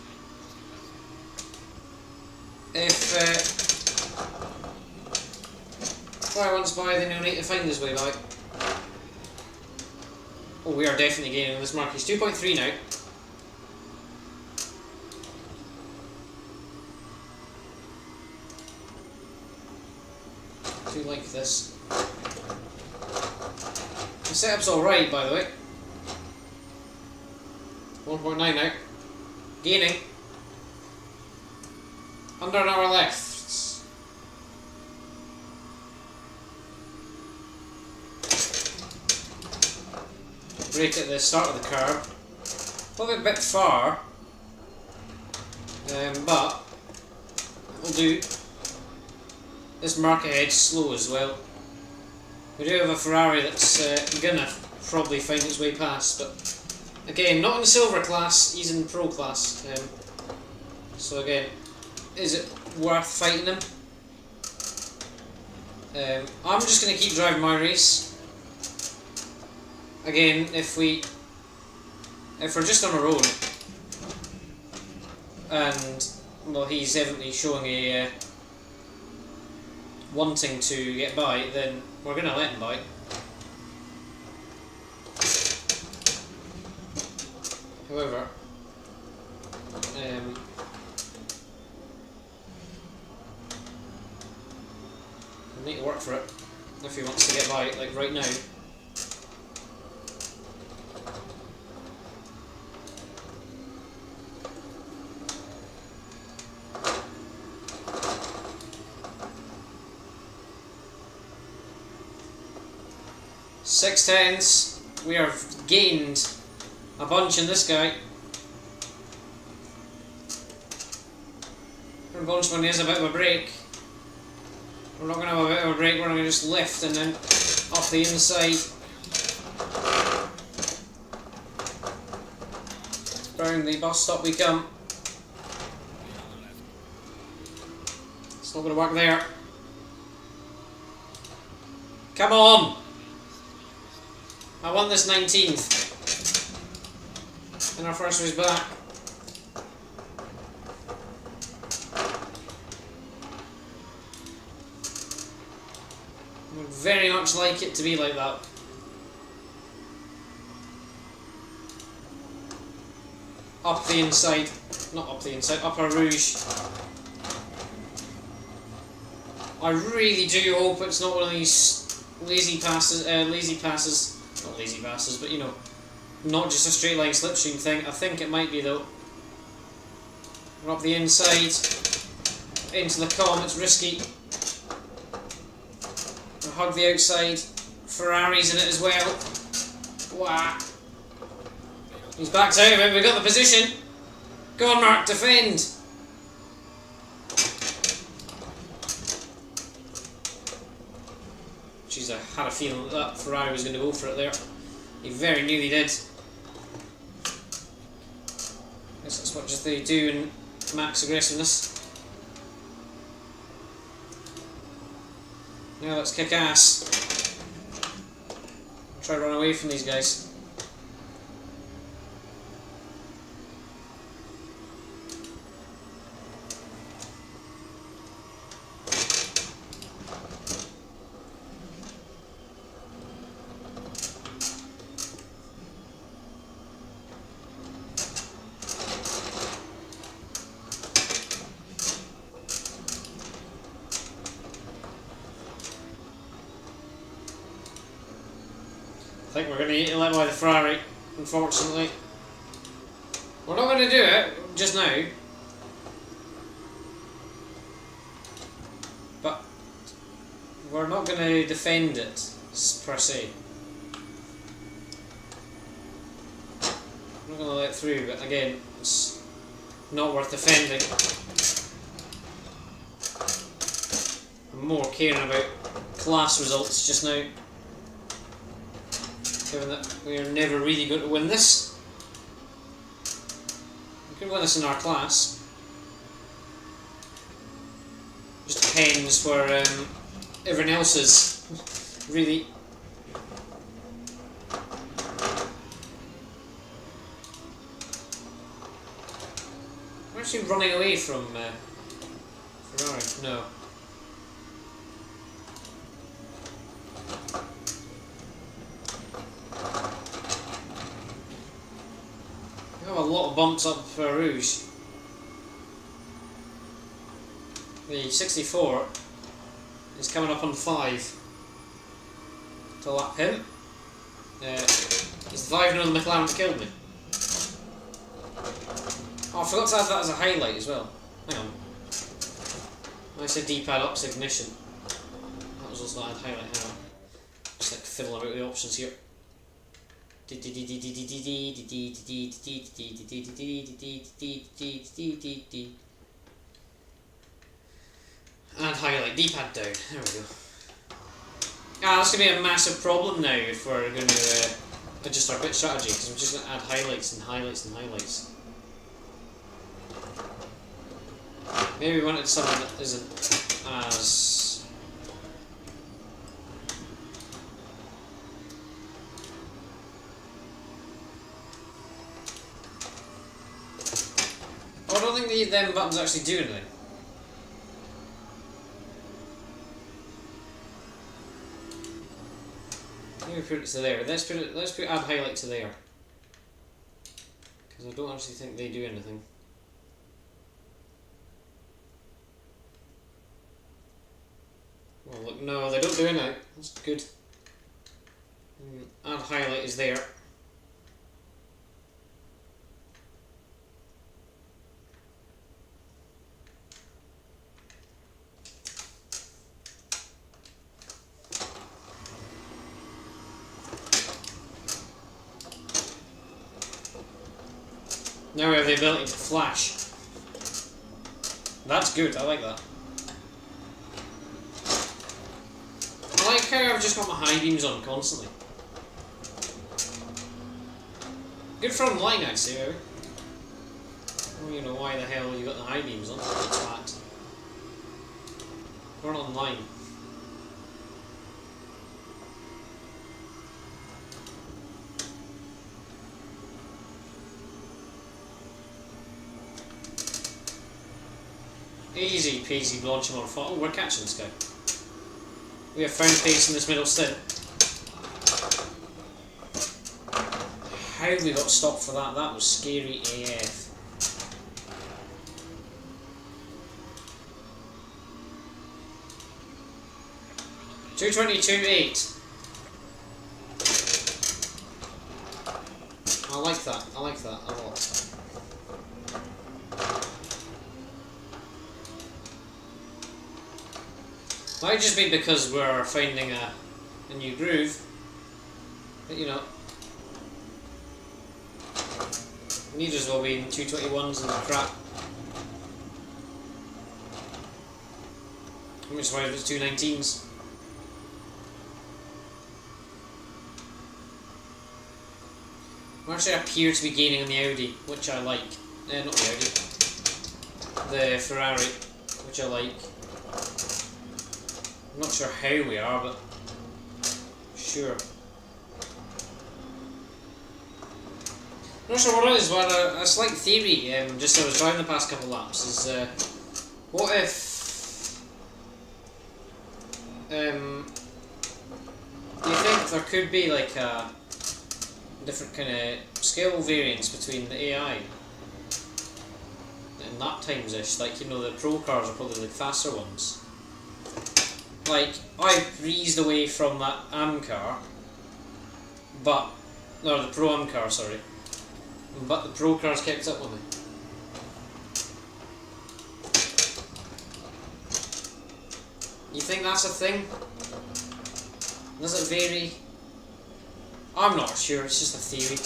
I once by, then he'll need to find his way by. Oh, we are definitely gaining this mark. He's 2.3 now. I do like this. The setup's alright, by the way. 1.9 now. Gaining. Under an hour left. Brake at the start of the curve. Probably a bit far. But we'll do. This mark ahead slow as well. We do have a Ferrari that's gonna probably find its way past, but again, not in the silver class, he's in pro class. So again, is it worth fighting him? I'm just going to keep driving my race. Again, if we're just on our own, and well, he's evidently showing a wanting to get by, then we're going to let him by. However, we'll need to work for it if he wants to get by, like right now. Six tenths. We have gained a bunch in this guy. A bunch when he has a bit of a break. We're not going to have a bit of a break, we're going to just lift and then off the inside. Down the bus stop we come. It's not going to work there. Come on! I want this 19th. And our first race back. I would very much like it to be like that. Up the inside. Not up the inside, upper rouge. I really do hope it's not one of these lazy passes, not lazy passes, but you know, not just a straight line slipstream thing. I think it might be though. We're up the inside, into the column, it's risky. We'll hug the outside, Ferrari's in it as well. Wow. He's backed out of it, we've got the position. Go on Mark, defend! Jeez, I had a feeling that Ferrari was going to go for it there. He very nearly did. Guess that's what just they do in max aggressiveness. Now let's kick ass. Try to run away from these guys. I think we're going to get let by the Ferrari, unfortunately. We're not going to do it just now, but we're not going to defend it per se. I'm not going to let it through, but again, it's not worth defending. I'm more caring about class results just now. Given that we are never really going to win this. We could win this in our class. Just depends where everyone else is. Really. We're actually running away from Ferrari. No. A lot of bumps up for Rouge. The 64 is coming up on 5 to lap him. He's the 5 the McLaren that killed me. Oh, I forgot to add that as a highlight as well. Hang on. I said D-pad ups ignition. That was also add highlight. Hang on. Just like fiddling about with the options here. And highlight, D-pad down, there we go. That's going to be a massive problem now if we're going to adjust our bit strategy, because we're just going to add highlights and highlights and highlights. Maybe we wanted something that isn't as... I don't think them buttons actually do anything. Maybe put it to there. Let's put add highlight to there. Because I don't actually think they do anything. Well look, no, they don't do anything. That's good. Add highlight is there. Now we have the ability to flash. That's good, I like that. I like how I've just got my high beams on constantly. Good for online, I'd say, maybe. I don't even know why the hell you got the high beams on. It's fact. We're not online. Easy peasy launch him on foot. Oh, we're catching this guy. We have found pace in this middle stint. How we got stopped for that? That was scary AF. .222.8. I like that. I like that a lot. Might just be because we're finding a new groove, but you know, need as well be in 221s and crap. I'm just worried if it's 219s. We actually appear to be gaining on the Audi, which I like. Not the Audi, the Ferrari, which I like. I'm not sure how we are, but sure. I'm not sure what it is, but a slight theory, just as I was driving the past couple laps, is what if do you think there could be like a different kind of scale variance between the AI and lap times-ish? Like, you know, the pro cars are probably the faster ones. Like, I breezed away from that AM car, but, no, the Pro AM car, sorry, but the Pro cars kept up with me. You think that's a thing? Does it vary? I'm not sure, it's just a theory.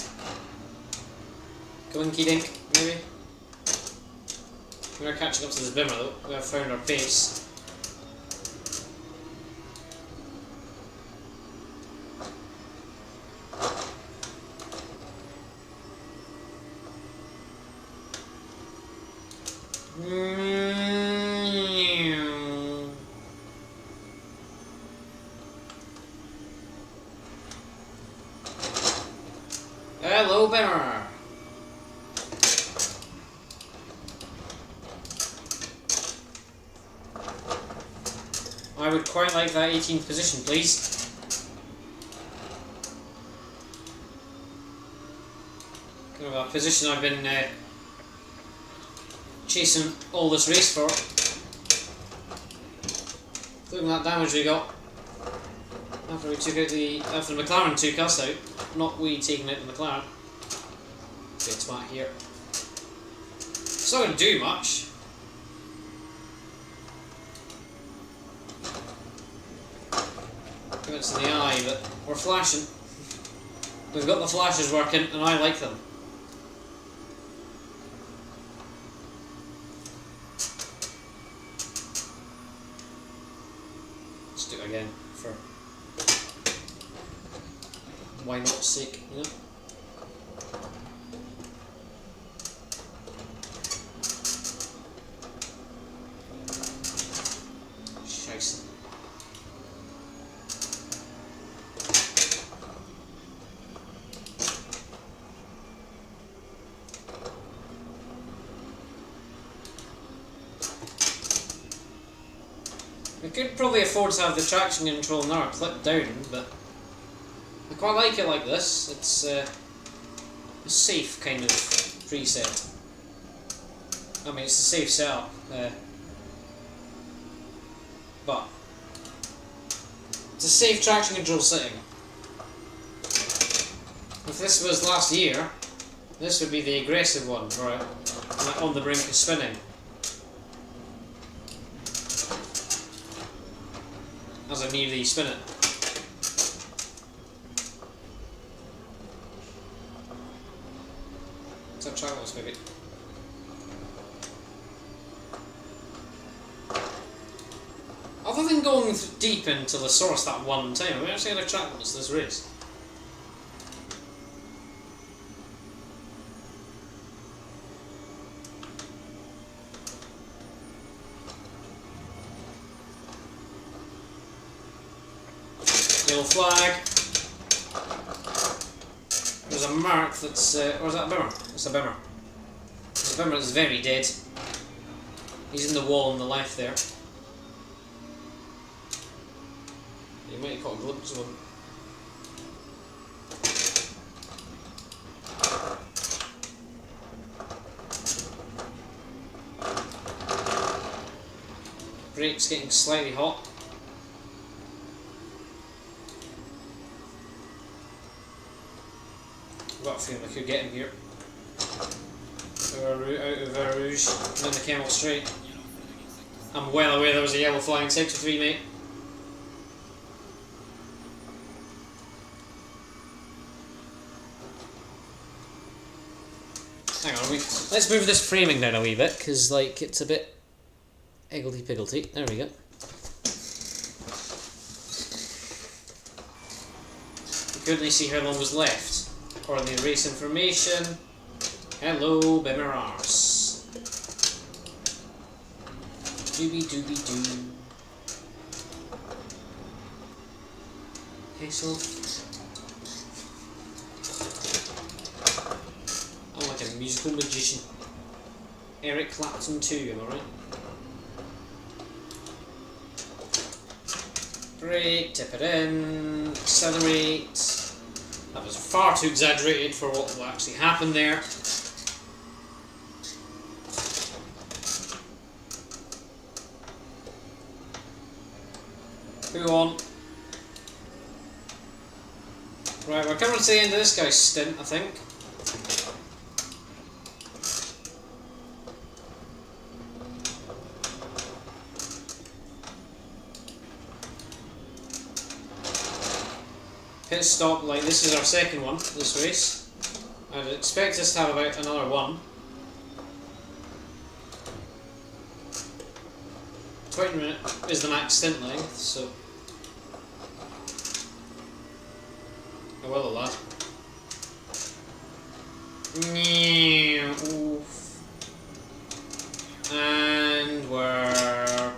Glinky dink, maybe? We're catching up to this Bimmer though, we have found our pace. Hello, Bimmer! I would quite like that 18th position, please. Kind of a position I've been chasing all this race for. Look at that damage we got after we took out after the McLaren took us out. Not we taking out the McLaren. Good spot here. It's not going to do much. It's in the eye, but we're flashing. We've got the flashes working, and I like them. Let's do it again for why not sake, you know? Scheisse. We could probably afford to have the traction control now clipped down, but I quite like it like this. It's a safe kind of preset. I mean, it's a safe setup, but it's a safe traction control setting. If this was last year, this would be the aggressive one, right? Like on the brink of spinning. As I nearly spin it. Let's try this maybe. Other than going deep into the source that one time, we actually had a track once this race. Yellow flag. There's a mark that's, or is that a Bimmer? It's a Bimmer. It's a Bimmer that's very dead. He's in the wall on the left there. You might have caught a glimpse of him. Brake's getting slightly hot. I've got a feeling I could get him here. Out of Rouge, down the Camel Straight. I'm well aware there was a yellow flying sector 3, mate. Hang on, let's move this framing down a wee bit, because like it's a bit higgledy-piggledy. There we go. You couldn't see how long was left. Or the race information. Hello, Bemirars. Doobie doobie doo. Hazel. I'm like a musical magician. Eric Clapton too, am I right? Brake, tip it in, accelerate. That was far too exaggerated for what will actually happen there. Who on? Right, we're coming to the end of this guy's stint, I think. Pit stop, like this is our second one, this race. I'd expect us to have about another one. 20 minutes is the max stint length, so... Oh well, lad. Oof. And we're...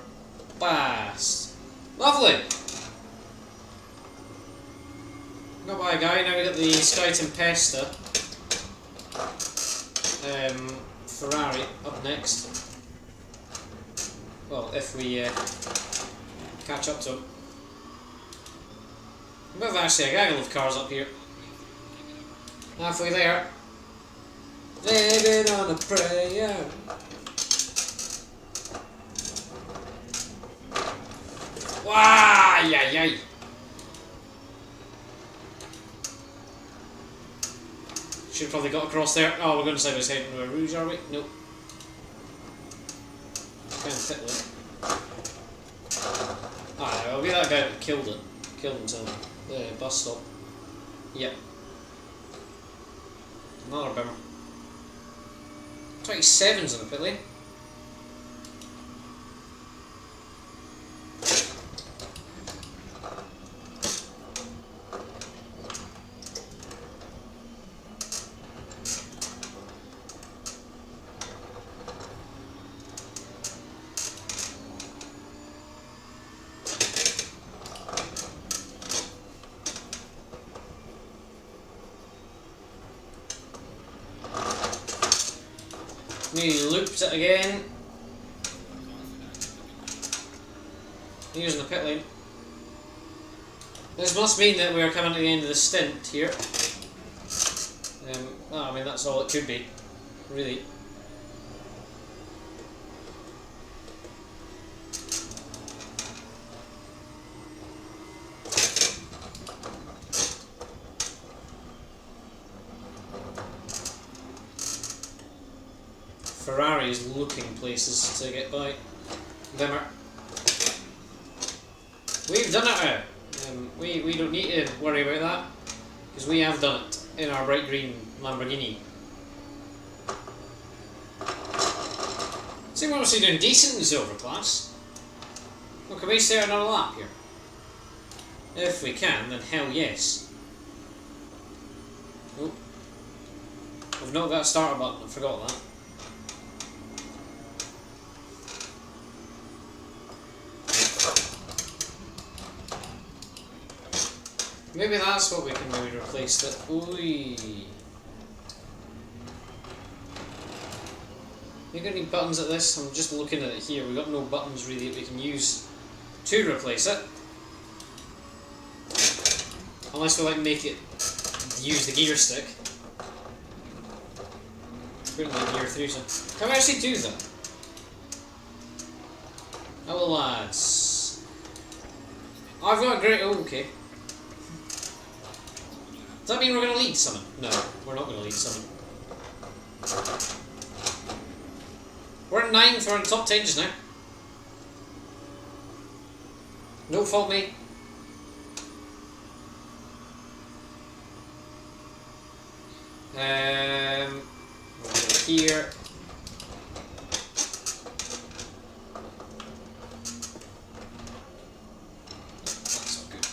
past. Lovely! Got by a guy, now we got the Sky Tempesta. Ferrari up next. Well, if we catch up to him. We have actually a gaggle of cars up here. Halfway there. Living on a prayer. Wah! Yay, yay. Should have probably got across there. Oh, we're going to side by side into a Rouge, are we? Nope. Kind of pit lane. Ah, it'll be that guy that killed it. Killed himself. The bus stop. Yep. Another bimmer. 27's in the pit lane. Nearly looped it again. Here's in the pit lane. This must mean that we are coming to the end of the stint here. Well, I mean that's all it could be, really. Ferrari is looking places to get by. Dimmer. We've done it now. We don't need to worry about that because we have done it in our bright green Lamborghini. So we're obviously doing decent in the silver class. Well, can we stay another lap here? If we can, then hell yes. Oh, I've not got a starter button. I forgot that. Maybe that's what we can maybe replace it. Ooh. We got any buttons at this? I'm just looking at it here. We've got no buttons really that we can use to replace it. Unless we like make it use the gear stick. Putting the gear through, so can we actually do that? Hello lads. I've got a great... Oh, okay. Does that mean we're going to lead someone? No, we're not going to lead someone. We're at 9th, we're in the top 10 just now. Don't fault me. Here. That's not good.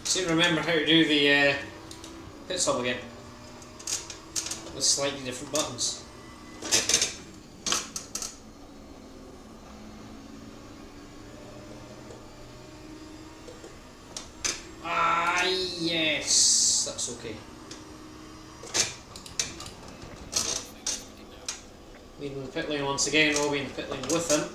Seem to remember how to do the pit stop again with slightly different buttons. Ah, yes, that's okay. Leading the pit lane once again, we'll be in the pit lane with him.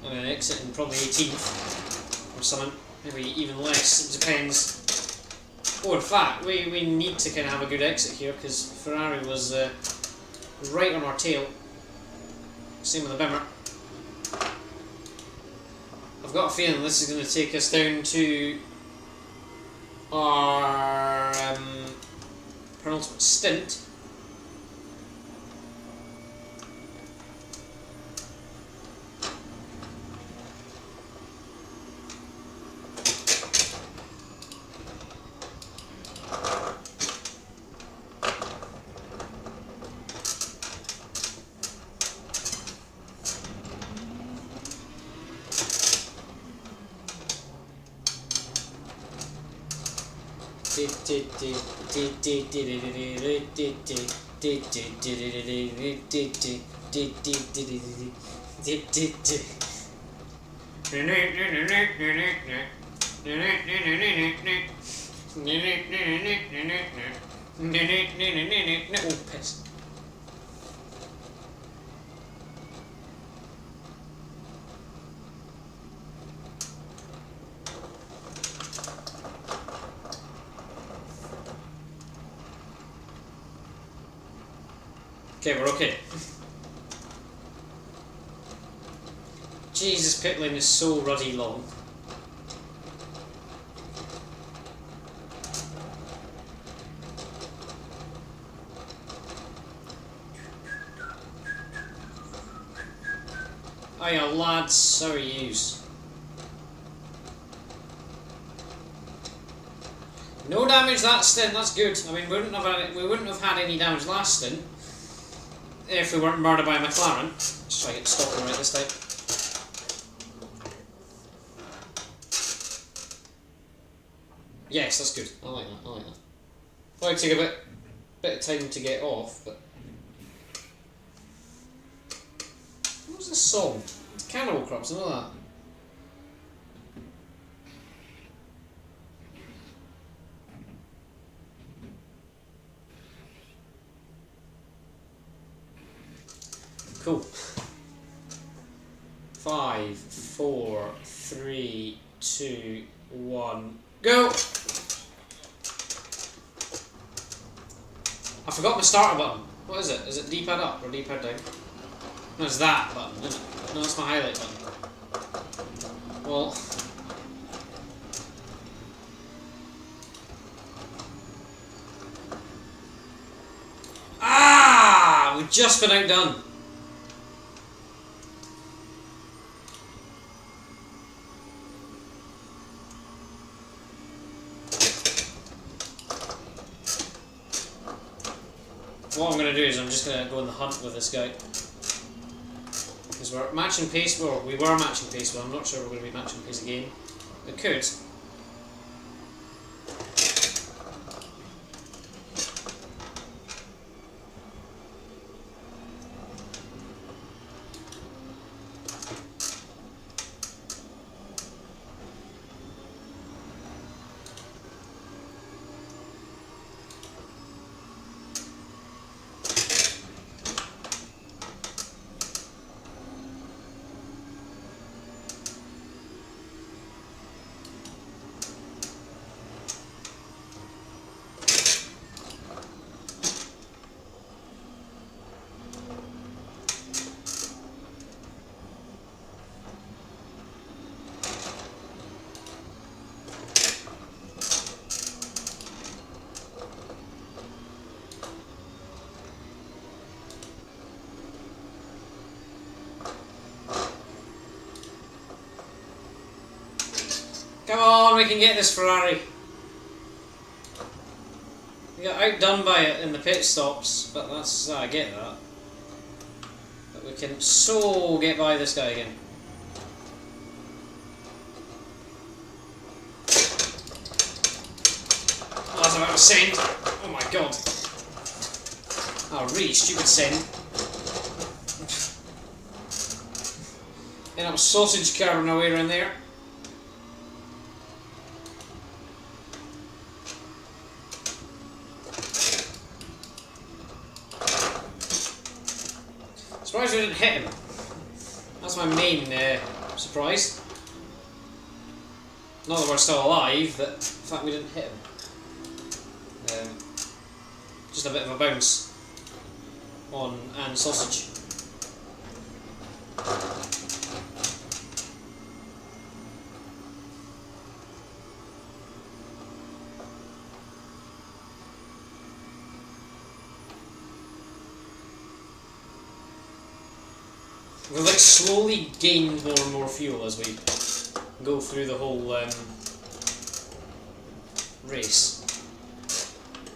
And then exiting probably 18th or something. Maybe even less, it depends. Oh, in fact, we need to kind of have a good exit here because Ferrari was right on our tail. Same with the Bimmer. I've got a feeling this is going to take us down to our penultimate stint. Oh, piss. Okay, we're okay. Jesus, pit lane is so ruddy long. Oh yeah, lads, how are yous? No damage that stint, that's good. I mean, we wouldn't have had any damage last stint if we weren't murdered by a McLaren. Let's try to get stopping right this time. Yes, that's good. I like that. I like that. Probably take a bit of time to get off, but what was this song? It's Cannibal Corpse, I know that. Cool. 5, 4, 3, 2, 1, go! I forgot my starter button. What is it? Is it D-pad up or D-pad down? No, it's that button, isn't it? No, it's my highlight button. Well... Ah! We've just been outdone. What I'm going to do is I'm just going to go in the hunt with this guy. Because we're matching pace, well, we were matching pace, but I'm not sure we're going to be matching pace again. We could. Come on, we can get this Ferrari. We got outdone by it in the pit stops, but that's I get that. But we can so get by this guy again. Oh, that's about to send. Oh my god. Oh, really stupid send. End up sausage carving our way around there. Surprised we didn't hit him. That's my main surprise. Not that we're still alive, but the fact we didn't hit him. Just a bit of a bounce on and sausage. We'll like slowly gain more and more fuel as we go through the whole race.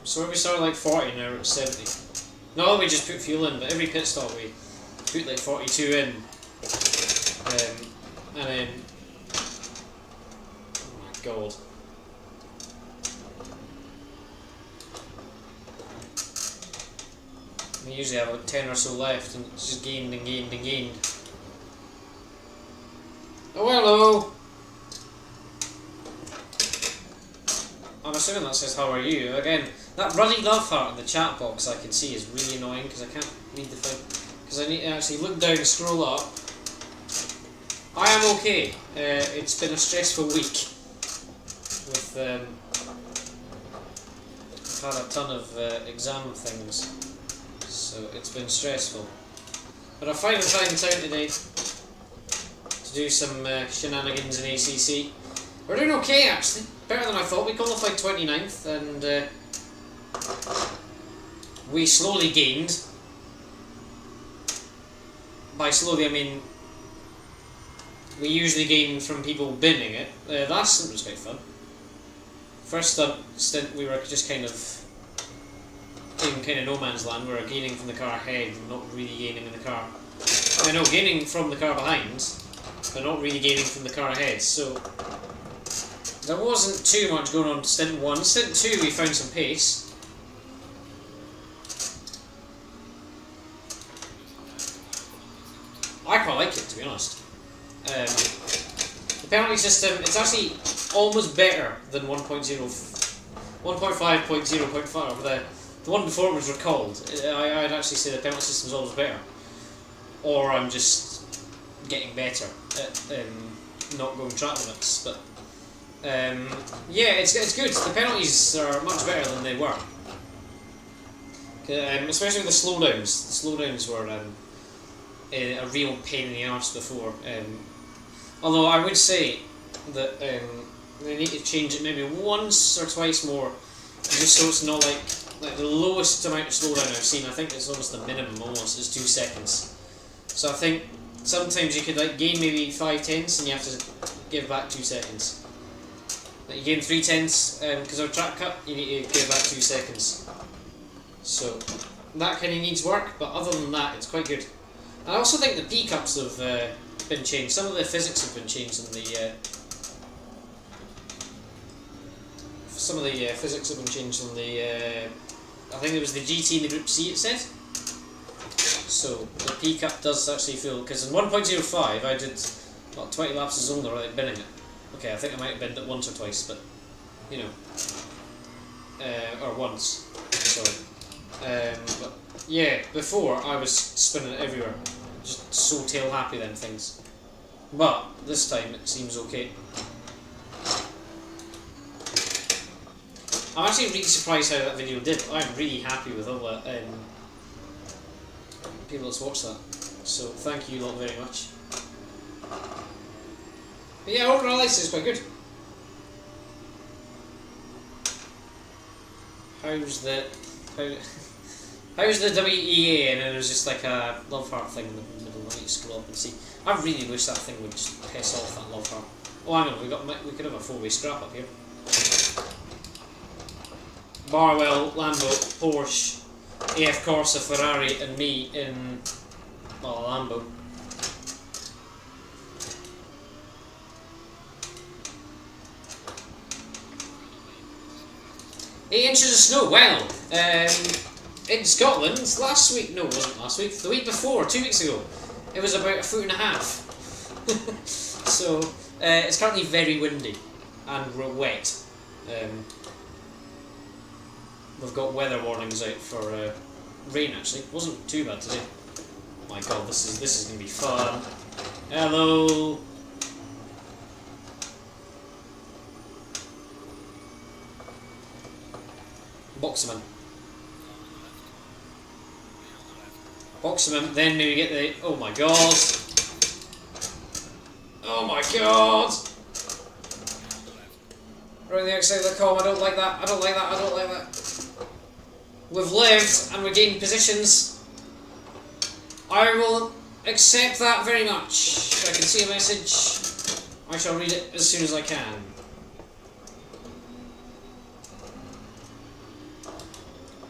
So where we started like 40, now we're at 70. Not that we just put fuel in, but every pit stop we put like 42 in. And then... oh my god. We usually have like 10 or so left, and it's just gained and gained and gained. Oh, hello! I'm assuming that says how are you. Again, that ruddy love heart in the chat box I can see is really annoying because I can't read the thing. Because I need to actually look down and scroll up. I am okay. It's been a stressful week. With I've had a ton of exam things. So it's been stressful. But I finally found time today to do some shenanigans in ACC. We're doing okay actually. Better than I thought. We qualified 29th and we slowly gained. By slowly I mean we usually gain from people binning it. Last stint was quite fun. First stint we were just kind of in kind of no man's land. We were gaining from the car ahead and not really gaining in the car. I know, gaining from the car behind, but not really gaining from the car ahead. So there wasn't too much going on to stint 1. Stint 2 we found some pace. I quite like it, to be honest. The penalty system, it's actually almost better than 1.5.0.5. The one before it was recalled. I'd actually say the penalty system is always better. Or I'm just getting better at not going track limits. But yeah, it's good. The penalties are much better than they were. Especially with the slowdowns. The slowdowns were a real pain in the arse before. Although I would say that they need to change it maybe once or twice more, just so it's not like the lowest amount of slowdown I've seen. I think it's almost the minimum, almost is 2 seconds. So I think sometimes you could like gain maybe 5 tenths and you have to give back 2 seconds. Like you gain 3 tenths because of a track cut, you need to give back 2 seconds. So that kind of needs work, but other than that, it's quite good. I also think the P-cups have been changed. Some of the physics have been changed in the. Some of the physics have been changed in the. I think it was the GT in the Group C. It said. So the P-cup does actually feel, because in 1.05 I did 20 laps of Zonda without binning it. Okay, I think I might have binned it once or twice, but you know, or once. Sorry. But yeah, before I was spinning it everywhere, just so tail happy then things. But this time it seems okay. I'm actually really surprised how that video did. I'm really happy with all the people that's watched that. So thank you lot very much. But yeah, overall I say it's quite good. How's the WEA? And there's just like a love heart thing in the middle. I need to scroll up and see. I really wish that thing would just piss off, that love heart. Oh, hang on, we could have a four-way scrap up here. Barwell, Lambo, Porsche, AF Corsa, Ferrari, and me in, well, a Lambo. Eight inches of snow. Well, in Scotland last week. No, it wasn't last week. The week before, 2 weeks ago, it was about 1.5 feet. So it's currently very windy and wet. We've got weather warnings out for rain. Actually, it wasn't too bad today. Oh my God, this is gonna be fun. Hello. Boxman. Boxman, then maybe get the... Oh my God! Oh my God! Right on the outside of the column, I don't like that, I don't like that, I don't like that. We've lived and regained positions. I will accept that very much. If I can see a message, I shall read it as soon as I can.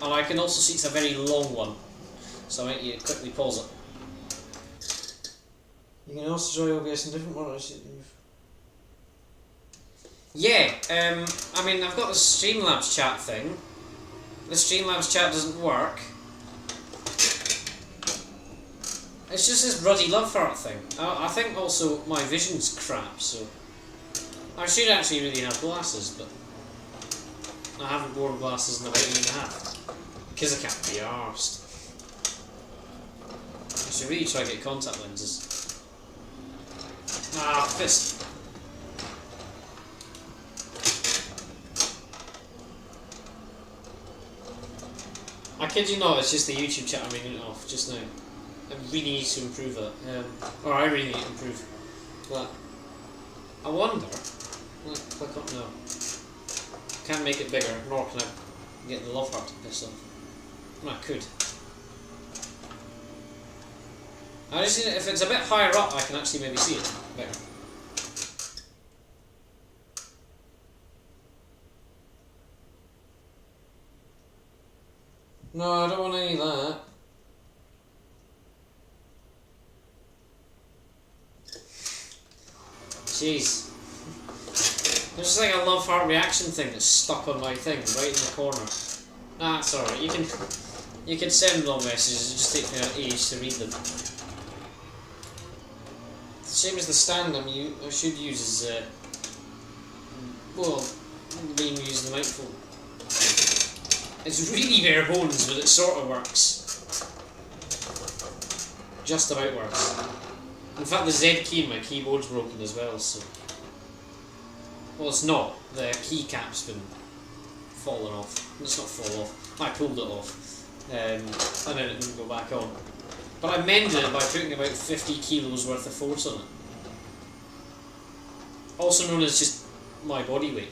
And I can also see it's a very long one, so I might need to quickly pause it. You can also join OBS in different ones. Yeah, I mean, I've got the Streamlabs chat thing. The Streamlabs chat doesn't work. It's just this ruddy love heart thing. I think also my vision's crap, so I should actually really have glasses, but I haven't worn glasses in about a year and a half. Because I can't be arsed. I should really try to get contact lenses. Ah, fist. I kid you not, it's just the YouTube chat I'm reading it off just now. I really need to improve that. Or I really need to improve. But I wonder. Click on no. Can't make it bigger, nor can I get the love heart to piss off. No, I could. I just need it, if it's a bit higher up, I can actually maybe see it better. No, I don't want any of that. Jeez. There's just like a love heart reaction thing that's stuck on my thing, right in the corner. Nah, it's alright, you can send long messages, it just takes me an age to read them. The same as the stand I should use is, well, being used the microphone. It's really bare bones, but it sort of works. Just about works. In fact, the Z key in my keyboard's broken as well, so... Well, it's not. The keycap's been fallen off. It's not fall off. I pulled it off. And then it didn't go back on. But I mended it by putting about 50 kilos worth of force on it. Also known as just my body weight.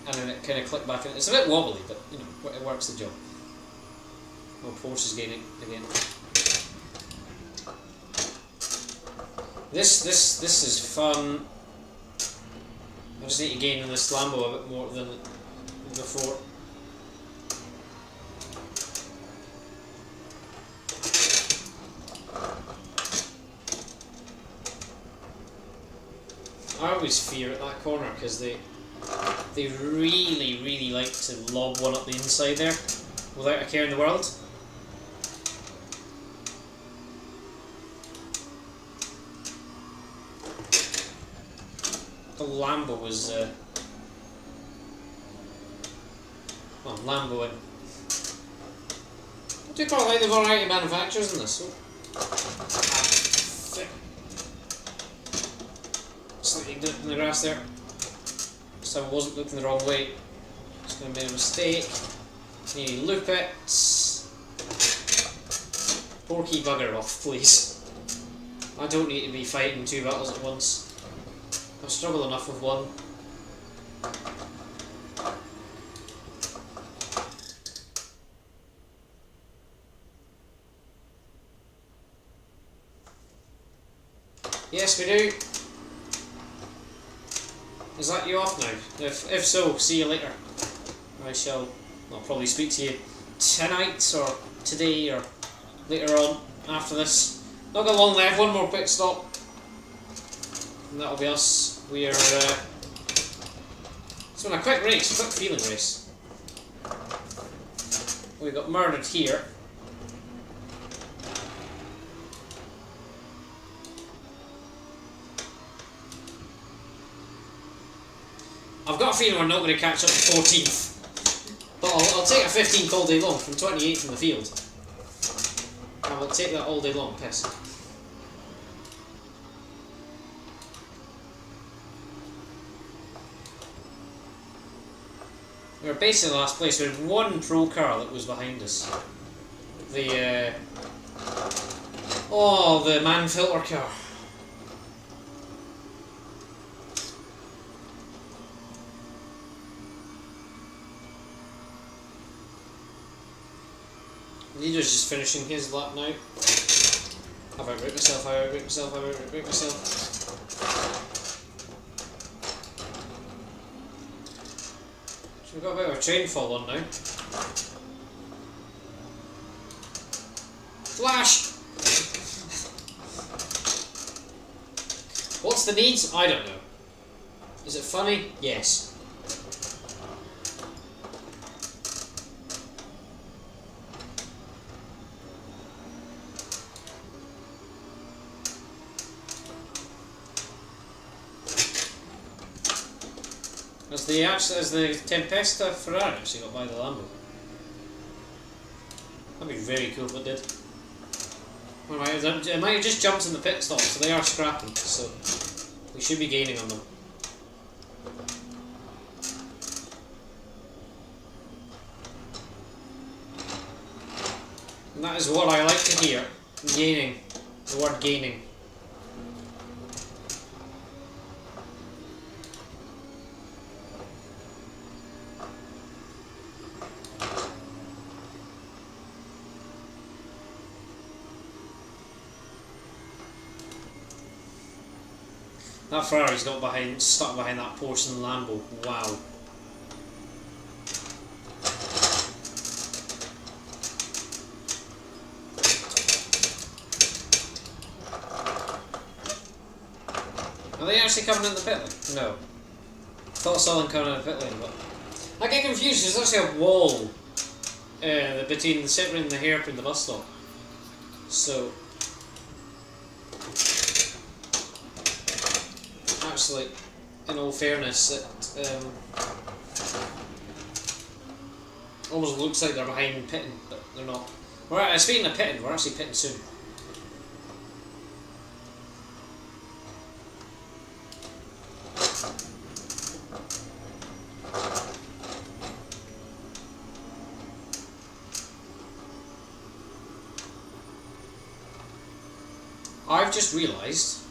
And then it kind of clicked back in. It's a bit wobbly, but you know, it works the job. Oh, Porsche is gaining again. This is fun. I just need to gain in this Lambo a bit more than before. I always fear at that corner because they really like to lob one up the inside there without a care in the world. The Lambo was well, Lambo and I do quite like the variety of manufacturers in this. Slightly dipped in the grass there. So I wasn't looking the wrong way. It's going to be a mistake. Need to loop it. Porky bugger off, please. I don't need to be fighting two battles at once. I struggle enough with one. Yes, we do. Is that you off now? If so, see you later. I'll probably speak to you tonight or today or later on after this. Not got long left, one more pit stop. And that'll be us. We are, it's been a quick race, quick feeling race. We got murdered here. I've got a feeling we're not going to catch up to 14th. But I'll take a 15th all day long from 28th in the field. I will take that all day long, piss. We were basically last place. We had one pro car that was behind us. The man filter car. Leader's just finishing his lap now. I've outbreak myself, So we've got a bit of a train fall on now. Flash! What's the needs? I don't know. Is it funny? Yes. As the Tempesta Ferrari actually got by the Lambo. That'd be very cool if it did. It might have just jumped in the pit stop, so they are scrapping, so we should be gaining on them. And that is what I like to hear. Gaining. The word gaining. That Ferrari's got stuck behind that porcelain Lambo. Wow. Are they actually coming in the pit lane? No. Thought I saw them coming in the pit lane, but I get confused. There's actually a wall between the centre and the hairpin, the bus stop. So. Actually, in all fairness, it almost looks like they're behind pitting, but they're not. Speaking of pitting, we're actually pitting soon. I've just realised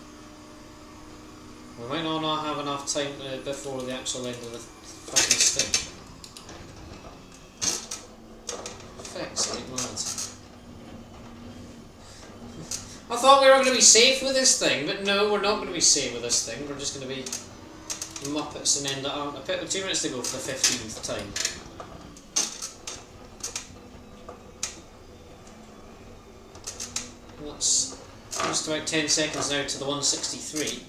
we might not have enough time before the actual end of the fucking stint. Fuck's sake, lads. I thought we were going to be safe with this thing, but no, we're not going to be safe with this thing. We're just going to be muppets and end up a pit with 2 minutes to go for the 15th time. That's just about 10 seconds now to the 163.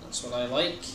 That's what I like.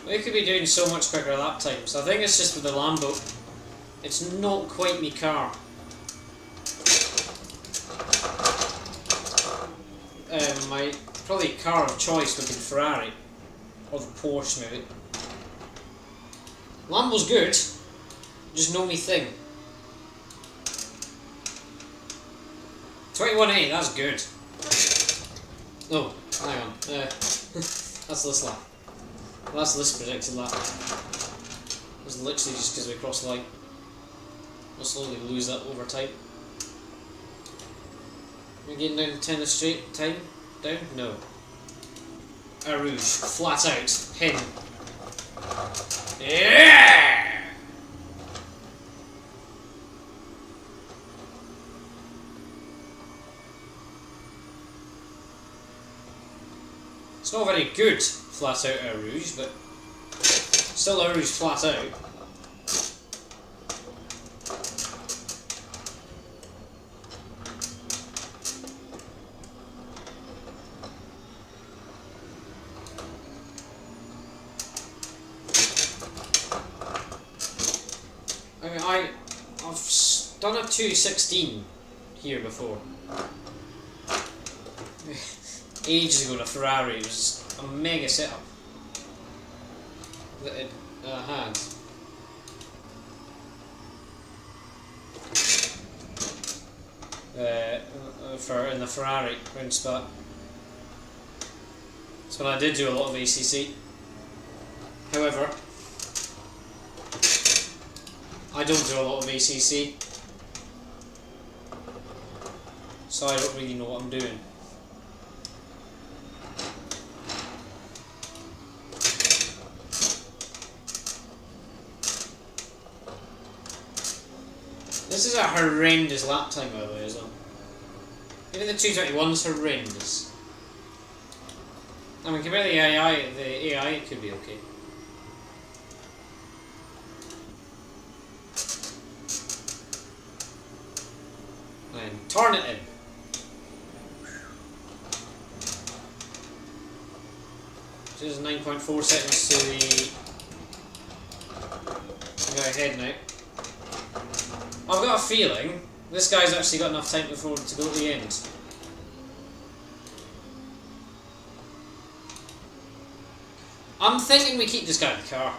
We could be doing so much quicker lap times. I think it's just with the Lambo. It's not quite me car. my probably car of choice would be the Ferrari or the Porsche maybe. Lambo's good, just know me thing. 21A, that's good. Oh, hang on. That's this lap. That's this predicted lap. It's literally just because we crossed the line. We'll slowly lose that over time. We're getting down to 10 a straight time? Down? No. A Rouge. Flat out. Pin. Yeah! It's not very good flat out a Rouge, but still a Rouge flat out. I mean, I've done a 216 here before. Ages ago in a Ferrari, it was a mega setup that it had. In the Ferrari round spot. That's when I did do a lot of ACC. However, I don't do a lot of ACC, so I don't really know what I'm doing. This is a horrendous lap time, by the way, as well. Even the 221's horrendous. I mean, compared to the AI, it could be okay. And turn it in. So this is 9.4 seconds to the guy ahead now. I've got a feeling this guy's actually got enough time before to go to the end. I'm thinking we keep this guy in the car.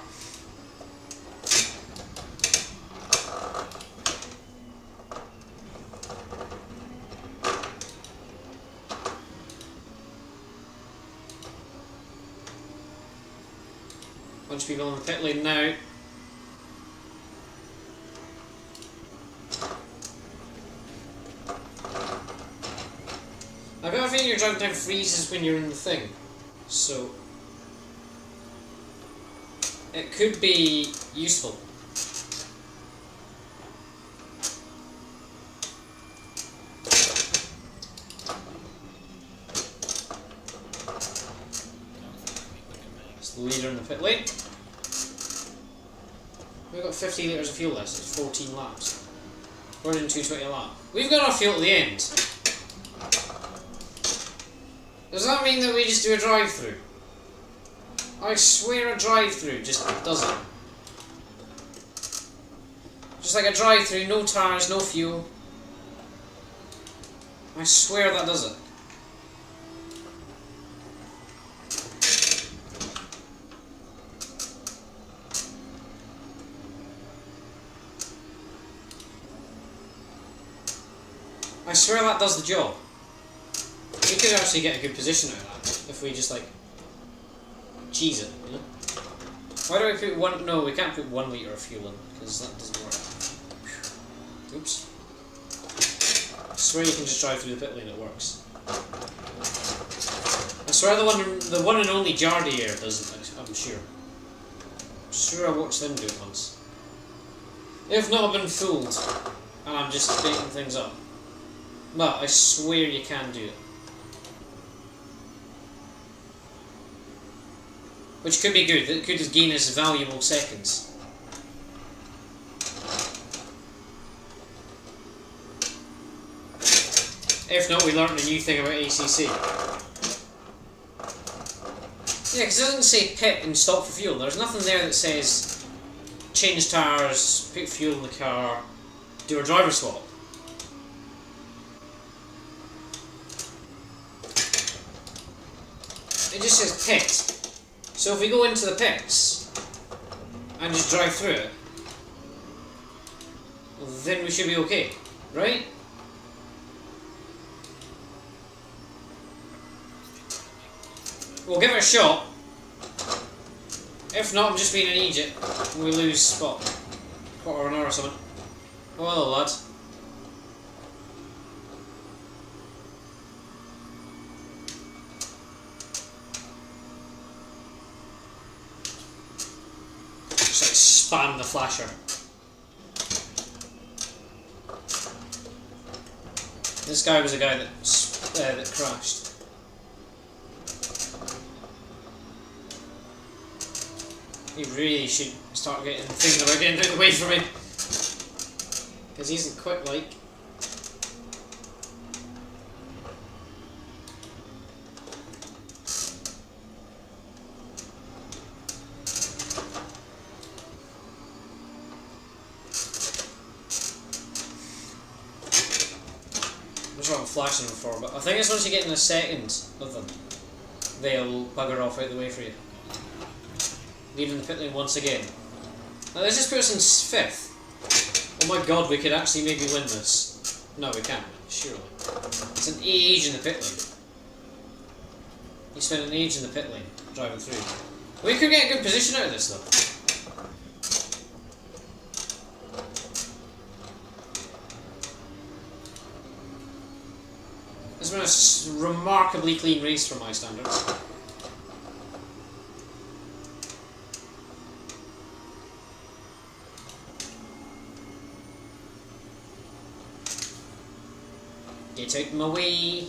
Bunch of people on the pit lane now. I've got a feeling your drive time freezes when you're in the thing, so it could be useful. It's the leader in the pit lane. We've got 50 litres of fuel left, so it's 14 laps. We're in 220 a lap. We've got enough fuel at the end. Does that mean that we just do a drive-through? I swear a drive-through just does it. Just like a drive-through, no tyres, no fuel. I swear that does it. I swear that does the job. We could actually get a good position out of that if we just like cheese it, you know? Why do we put one? No, we can't put 1 litre of fuel in because that doesn't work. Oops. I swear you can just drive through the pit lane, it works. I swear the one and only Jardy Air doesn't, I'm sure. I'm sure I watched them do it once. If not, I've been fooled and I'm just making things up. But I swear you can do it. Which could be good, it could just gain us valuable seconds. If not, we learned a new thing about ACC. Yeah, because it doesn't say pit and stop for fuel. There's nothing there that says change tyres, put fuel in the car, do a driver swap. it just says pit. So if we go into the pits and just drive through it, then we should be okay, right? We'll give it a shot. If not, I'm just being an idiot and we lose, what, quarter of an hour or something. Oh, hello, lads. Just like spam the flasher. This guy was a guy that crashed. He really should start thinking about getting out of the way from him. Because he isn't quick like. That's what I'm flashing them for, but I think it's once you get in a second of them, they'll bugger off out the way for you. Leaving the pit lane once again. Now let's just put us in 5th. Oh my god, we could actually maybe win this. No, we can't, surely. It's an age in the pit lane. You spend an age in the pit lane, driving through. We could get a good position out of this though. It's been a remarkably clean race for my standards. Get out my way.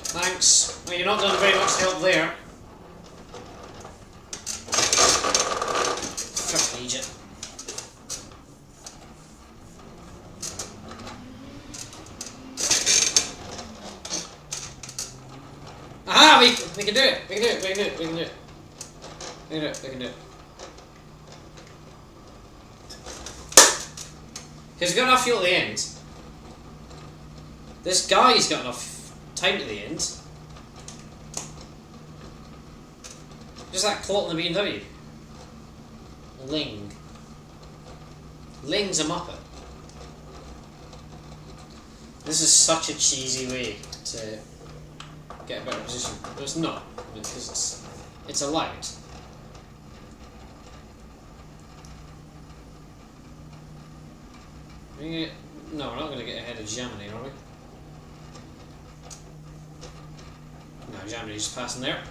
Thanks. Well, you're not doing very much help there. Fucking Egypt. Aha! We can do it! We can do it! We can do it! We can do it! We can do it! We can do it! Because we've got enough fuel at the end. This guy's got enough time at the end. Just that clot in the BMW. Ling. Ling's a muppet. This is such a cheesy way to get a better position. But it's not, because it's allowed. No, we're not going to get ahead of Germany, are we? No, Germany's just passing there.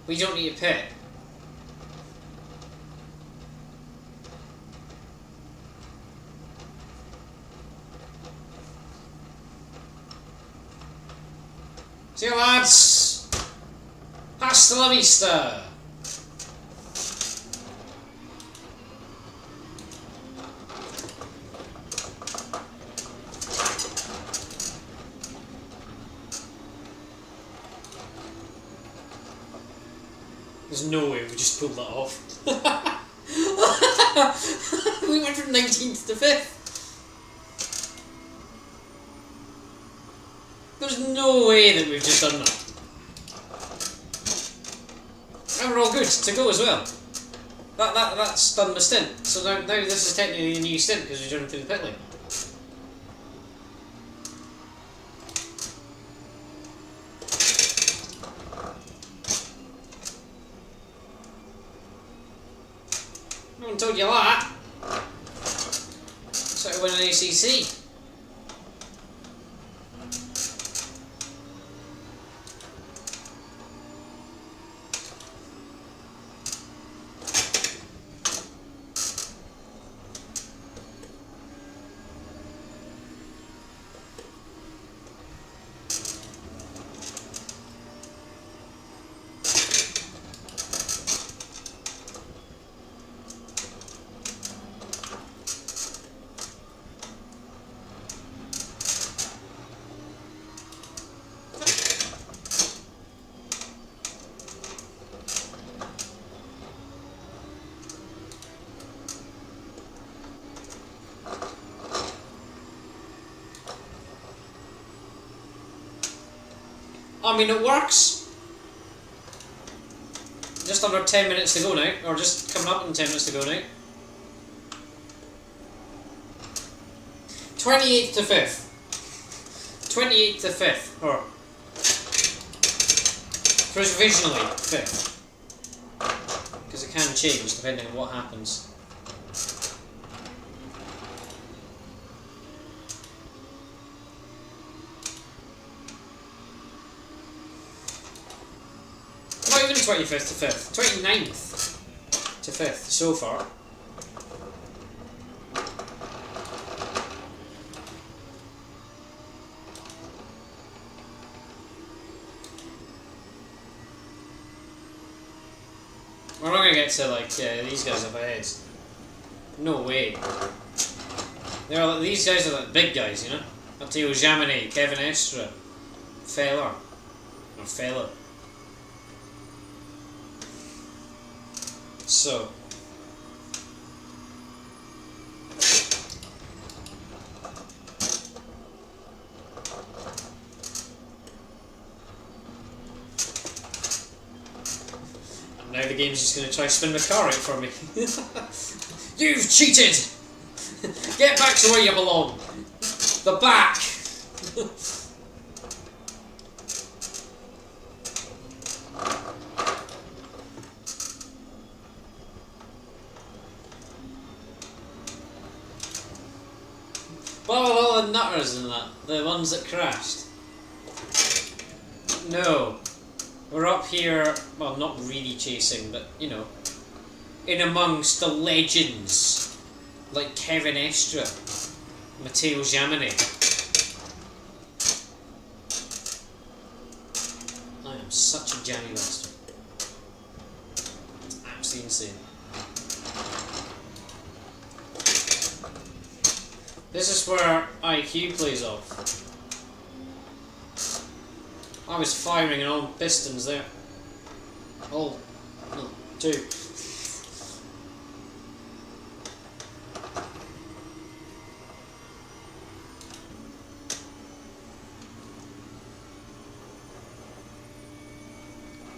We don't need a pit. See you, lads! Hasta la vista! There's no way we just pulled that off. We went from 19th to 5th. There's no way that we've just done that. And we're all good to go as well. That's done the stint. So now this is technically a new stint because we're driving through the pit lane. No one told you that. So to win an ACC. I mean, it works. Just under 10 minutes to go now, or just coming up on 10 minutes to go now. 28th to 5th. 28th to 5th, or provisionally 5th. Because it can change depending on what happens. Not even 25th to 5th, 29th to 5th so far. We're not going to get to like these guys up ahead. No way. These guys are like big guys, you know? Matteo Giamini, Kevin Estra, Feller. Or Feller. So. Now the game's just going to try to spin the car out for me. You've cheated! Get back to where you belong! The back! What about all the nutters and that? The ones that crashed? No. We're up here, well, not really chasing, but, you know, in amongst the legends, like Kevin Estra, Matteo Giamini. I am such a jammy bastard. It's absolutely insane. This is where IQ plays off. I was firing on all pistons there. Oh, no, 2.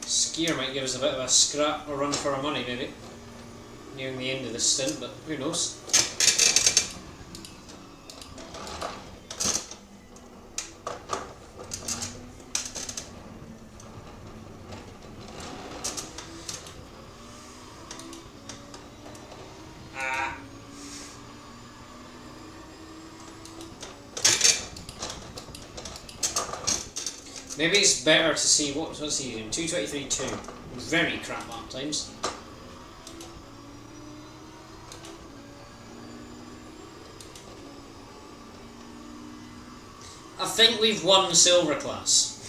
Skier might give us a bit of a scrap or run for our money, maybe. Nearing the end of the stint, but who knows. Maybe it's better to see what's he doing? 2:23.2. Very crap lap times. I think we've won silver class.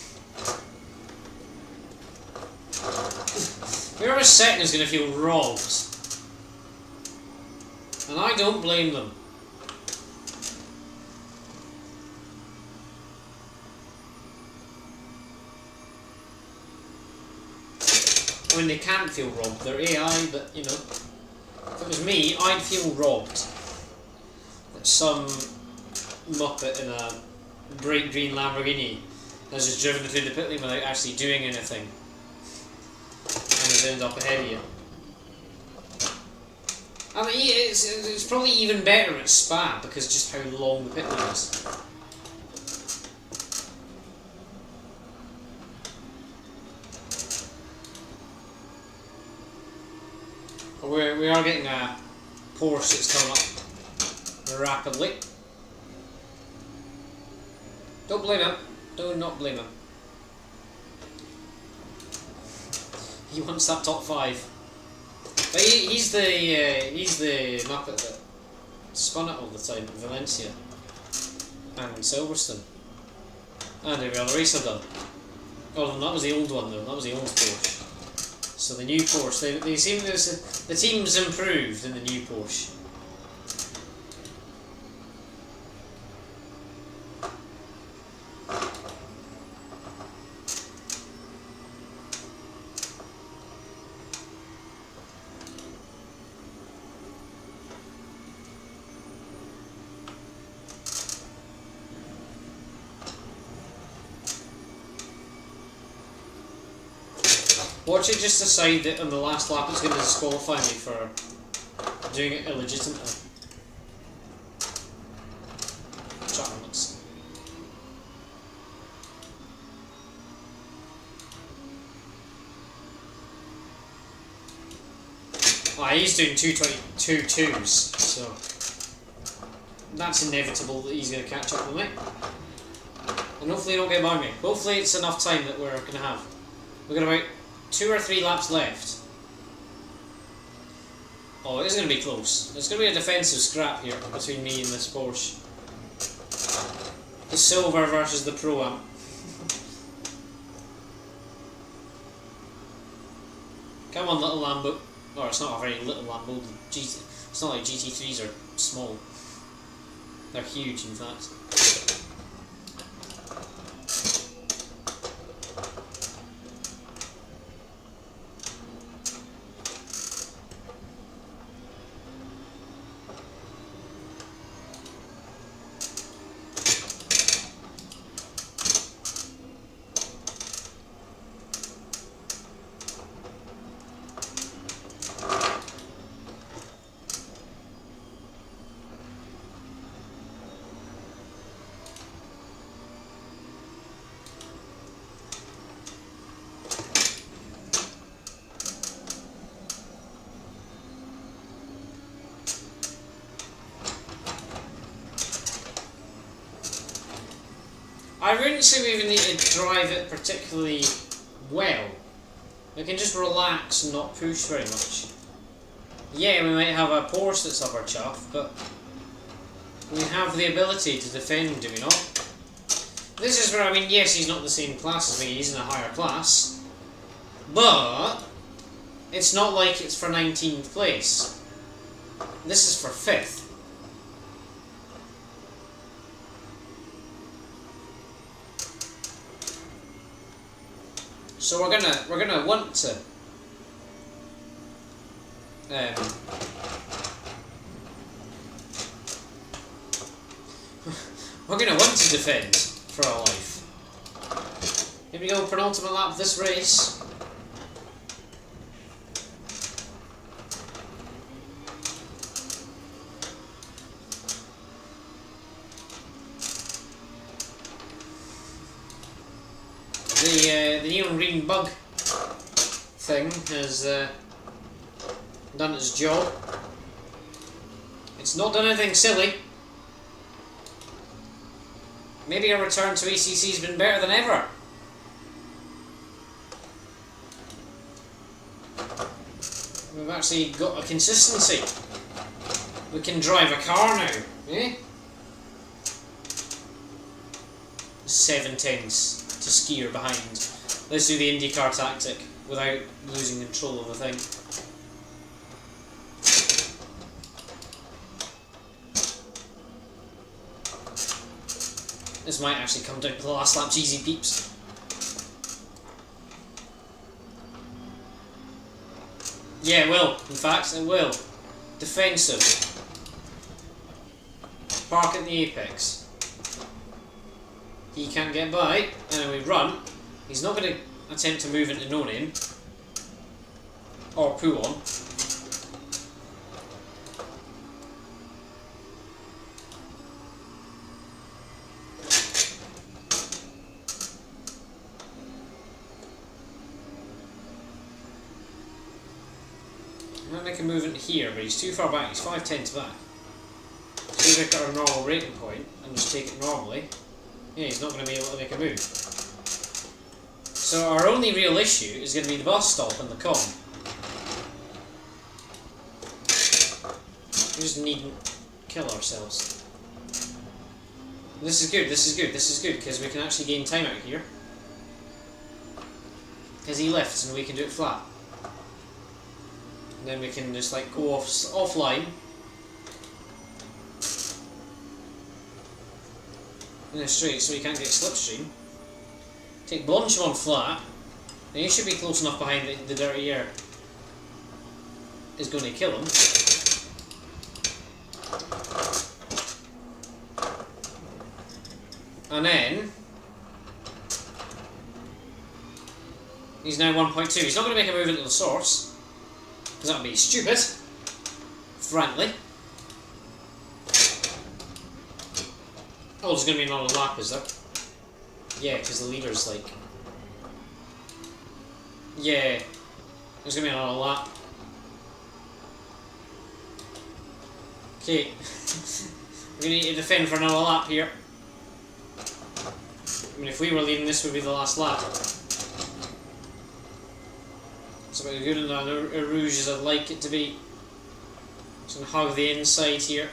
Whoever's second is going to feel robbed. And I don't blame them. I mean, they can't feel robbed, they're AI, but, you know, if it was me, I'd feel robbed. That some muppet in a bright green Lamborghini has just driven through the pit lane without actually doing anything. And has ended up ahead of you. I mean, it's probably even better at Spa, because just how long the pit lane is. We are getting a Porsche that's coming up rapidly. Don't blame him. Do not blame him. He wants that top 5. But he's the Muppet that spun it all the time in Valencia and Silverstone and every other race I've done. Oh, that was the old one though. That was the old Porsche. So the new Porsche, they seem to, the team's improved in the new Porsche. Watch it just decide that on the last lap it's going to disqualify me for doing it illegitimately. Chance. He's doing 2:22.2s, so that's inevitable that he's going to catch up with me. And hopefully he don't get by me. Hopefully it's enough time that we're going to have. We've got about 2 or 3 laps left. Oh, it is going to be close. It's going to be a defensive scrap here between me and this Porsche. The Silver versus the Pro-Am. Come on, little Lambo. Or it's not a very little Lambo. It's not like GT3s are small. They're huge, in fact. I wouldn't say we even need to drive it particularly well. We can just relax and not push very much. Yeah, we might have a Porsche that's up our chuff, but we have the ability to defend, do we not? This is where, I mean, yes, he's not the same class as me, he's in a higher class, but it's not like it's for 19th place. This is for 5th. So we're gonna want to we're gonna want to defend for our life. Here we go, penultimate lap of this race. The neon green bug thing has done its job. It's not done anything silly. Maybe our return to ACC has been better than ever. We've actually got a consistency. We can drive a car now, eh? 7 tenths to skier behind. Let's do the IndyCar tactic without losing control of the thing. This might actually come down to the last lap, cheesy peeps. Yeah, it will. In fact, it will. Defensive. Park at the apex. He can't get by, and then we run. He's not going to attempt to move into no-name. Or poo on. And then I can move into here, but he's too far back. He's 5 tenths back. So we got our normal rating point and just take it normally. Yeah, he's not going to be able to make a move. So our only real issue is going to be the bus stop and the com. We just needn't kill ourselves. This is good, this is good, this is good, because we can actually gain time out here. Because he lifts and we can do it flat. And then we can just like go offline. In a straight so he can't get slipstream. Take Blanchimon flat. Now you should be close enough behind the dirty air is going to kill him. And then He's now 1.2. He's not going to make a move into the source, because that would be stupid. Frankly. Oh, there's going to be another lap, is there? Yeah, because the leader's like... Yeah. There's going to be another lap. Okay. We're going to need to defend for another lap here. I mean, if we were leading, this would be the last lap. It's about as good enough a rouge as I'd like it to be. Just going to hug the inside here.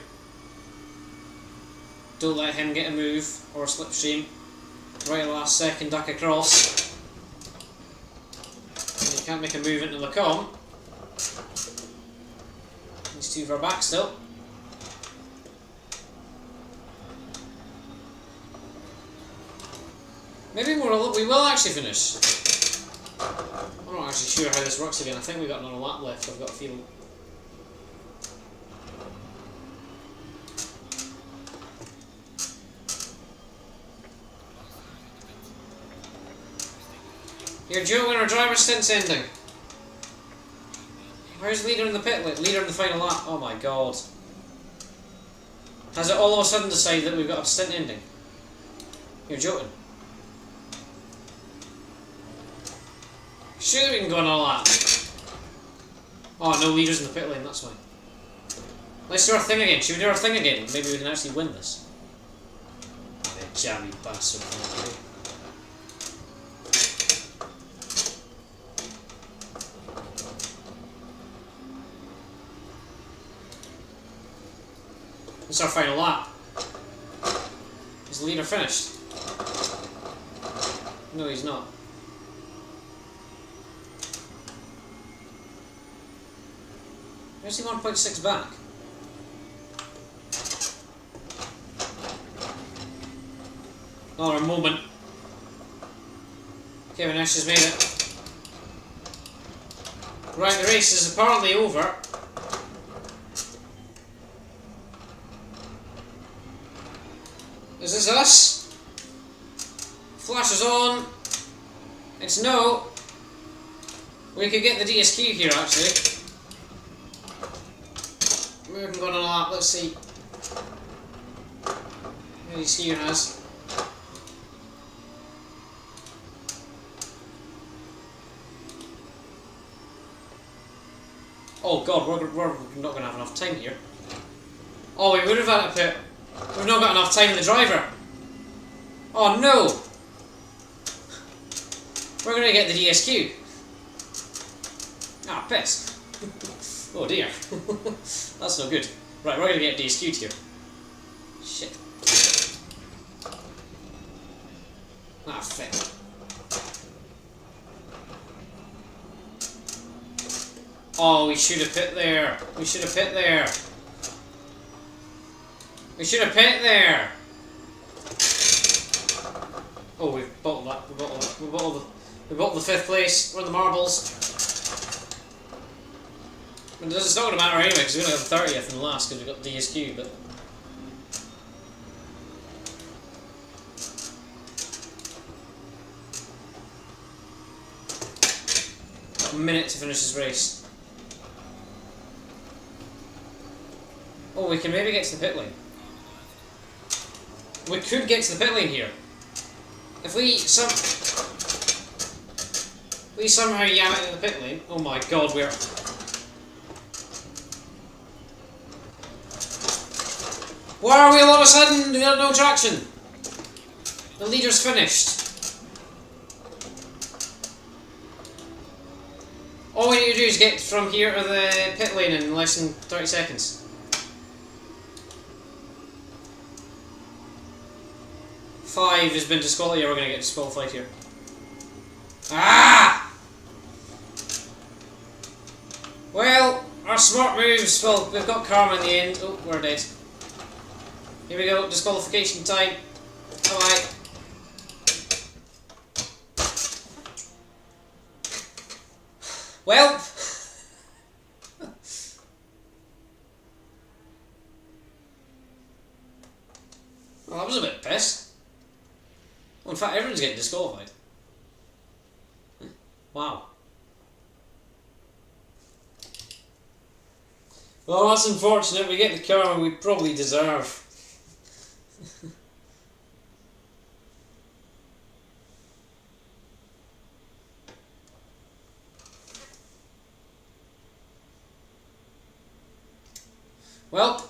Don't let him get a move or a slipstream. Right at the last second, duck across. And you can't make a move into the com. He's too far back still. Maybe we will actually finish. I'm not actually sure how this works again. I think we've got another lap left, I've got a feeling. You're joking, our driver's stint's ending. Where's leader in the pit lane? Leader in the final lap. Oh my god. Has it all of a sudden decided that we've got a stint ending? You're joking. Surely we can go on a lap. Oh, no leaders in the pit lane, that's fine. Let's do our thing again. Should we do our thing again? Maybe we can actually win this. Oh, that jammy bastard. It's our final lap. Is the leader finished? No, he's not. Where's he 1.6 back? Another moment. Kevin Nash has made it. Right, the race is apparently over. Is this us? Flash is on. It's no. We could get the DSQ here actually. We can go on a lap, let's see. What DSQ has. Oh god, we're not going to have enough time here. Oh, we would have had a pit. We've not got enough time with the driver. Oh no! We're going to get the DSQ. Ah, piss. Oh dear. That's no good. Right, we're going to get DSQ'd here. Shit. Ah, fuck. Oh, we should have pit there. We should have pit there. We should have pit there. Oh, we've bottled that. We bottled that. We bottled the 5th place. We're in the marbles. And it's not going to matter anyway because we're going to have 30th and last because we've got DSQ. But got a minute to finish this race. Oh, we can maybe get to the pit lane. We could get to the pit lane here. If we somehow yam it in the pit lane. Oh my god, we're... Why are we all of a sudden? We got no traction. The leader's finished. All we need to do is get from here to the pit lane in less than 30 seconds. Five has been disqualified. Yeah, we're going to get disqualified here. Ah! Well, our smart moves. Well, we've got karma in the end. Oh, we're dead. Here we go. Disqualification time. Bye. Well. Well, that was a bit pissed. Well, in fact, everyone's getting disqualified. Wow. Well, that's unfortunate. We get the karma we probably deserve. Well,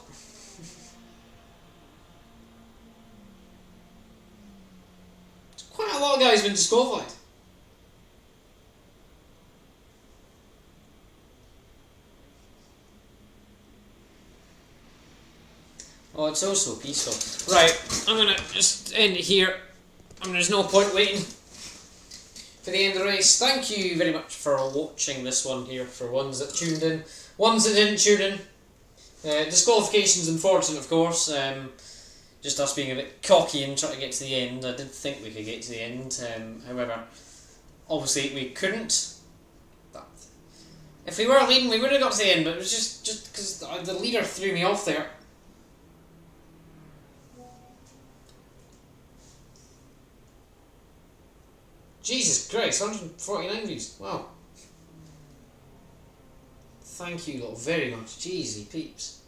quite a lot of guys been disqualified. Oh, it's all so peaceful. Right, I'm gonna just end it here. There's no point waiting for the end of the race. Thank you very much for watching this one here, for ones that tuned in. Ones that didn't tune in. Disqualification's unfortunate, of course. Just us being a bit cocky and trying to get to the end. I did think we could get to the end. However, obviously we couldn't. But if we were leading, we would have got to the end. But it was just because the leader threw me off there. Jesus Christ, 149 views. Wow. Thank you lot very much. Jeezy peeps.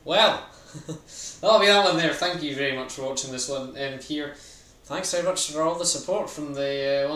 Well, that'll be that one there. Thank you very much for watching this one here. Thanks very much for all the support from the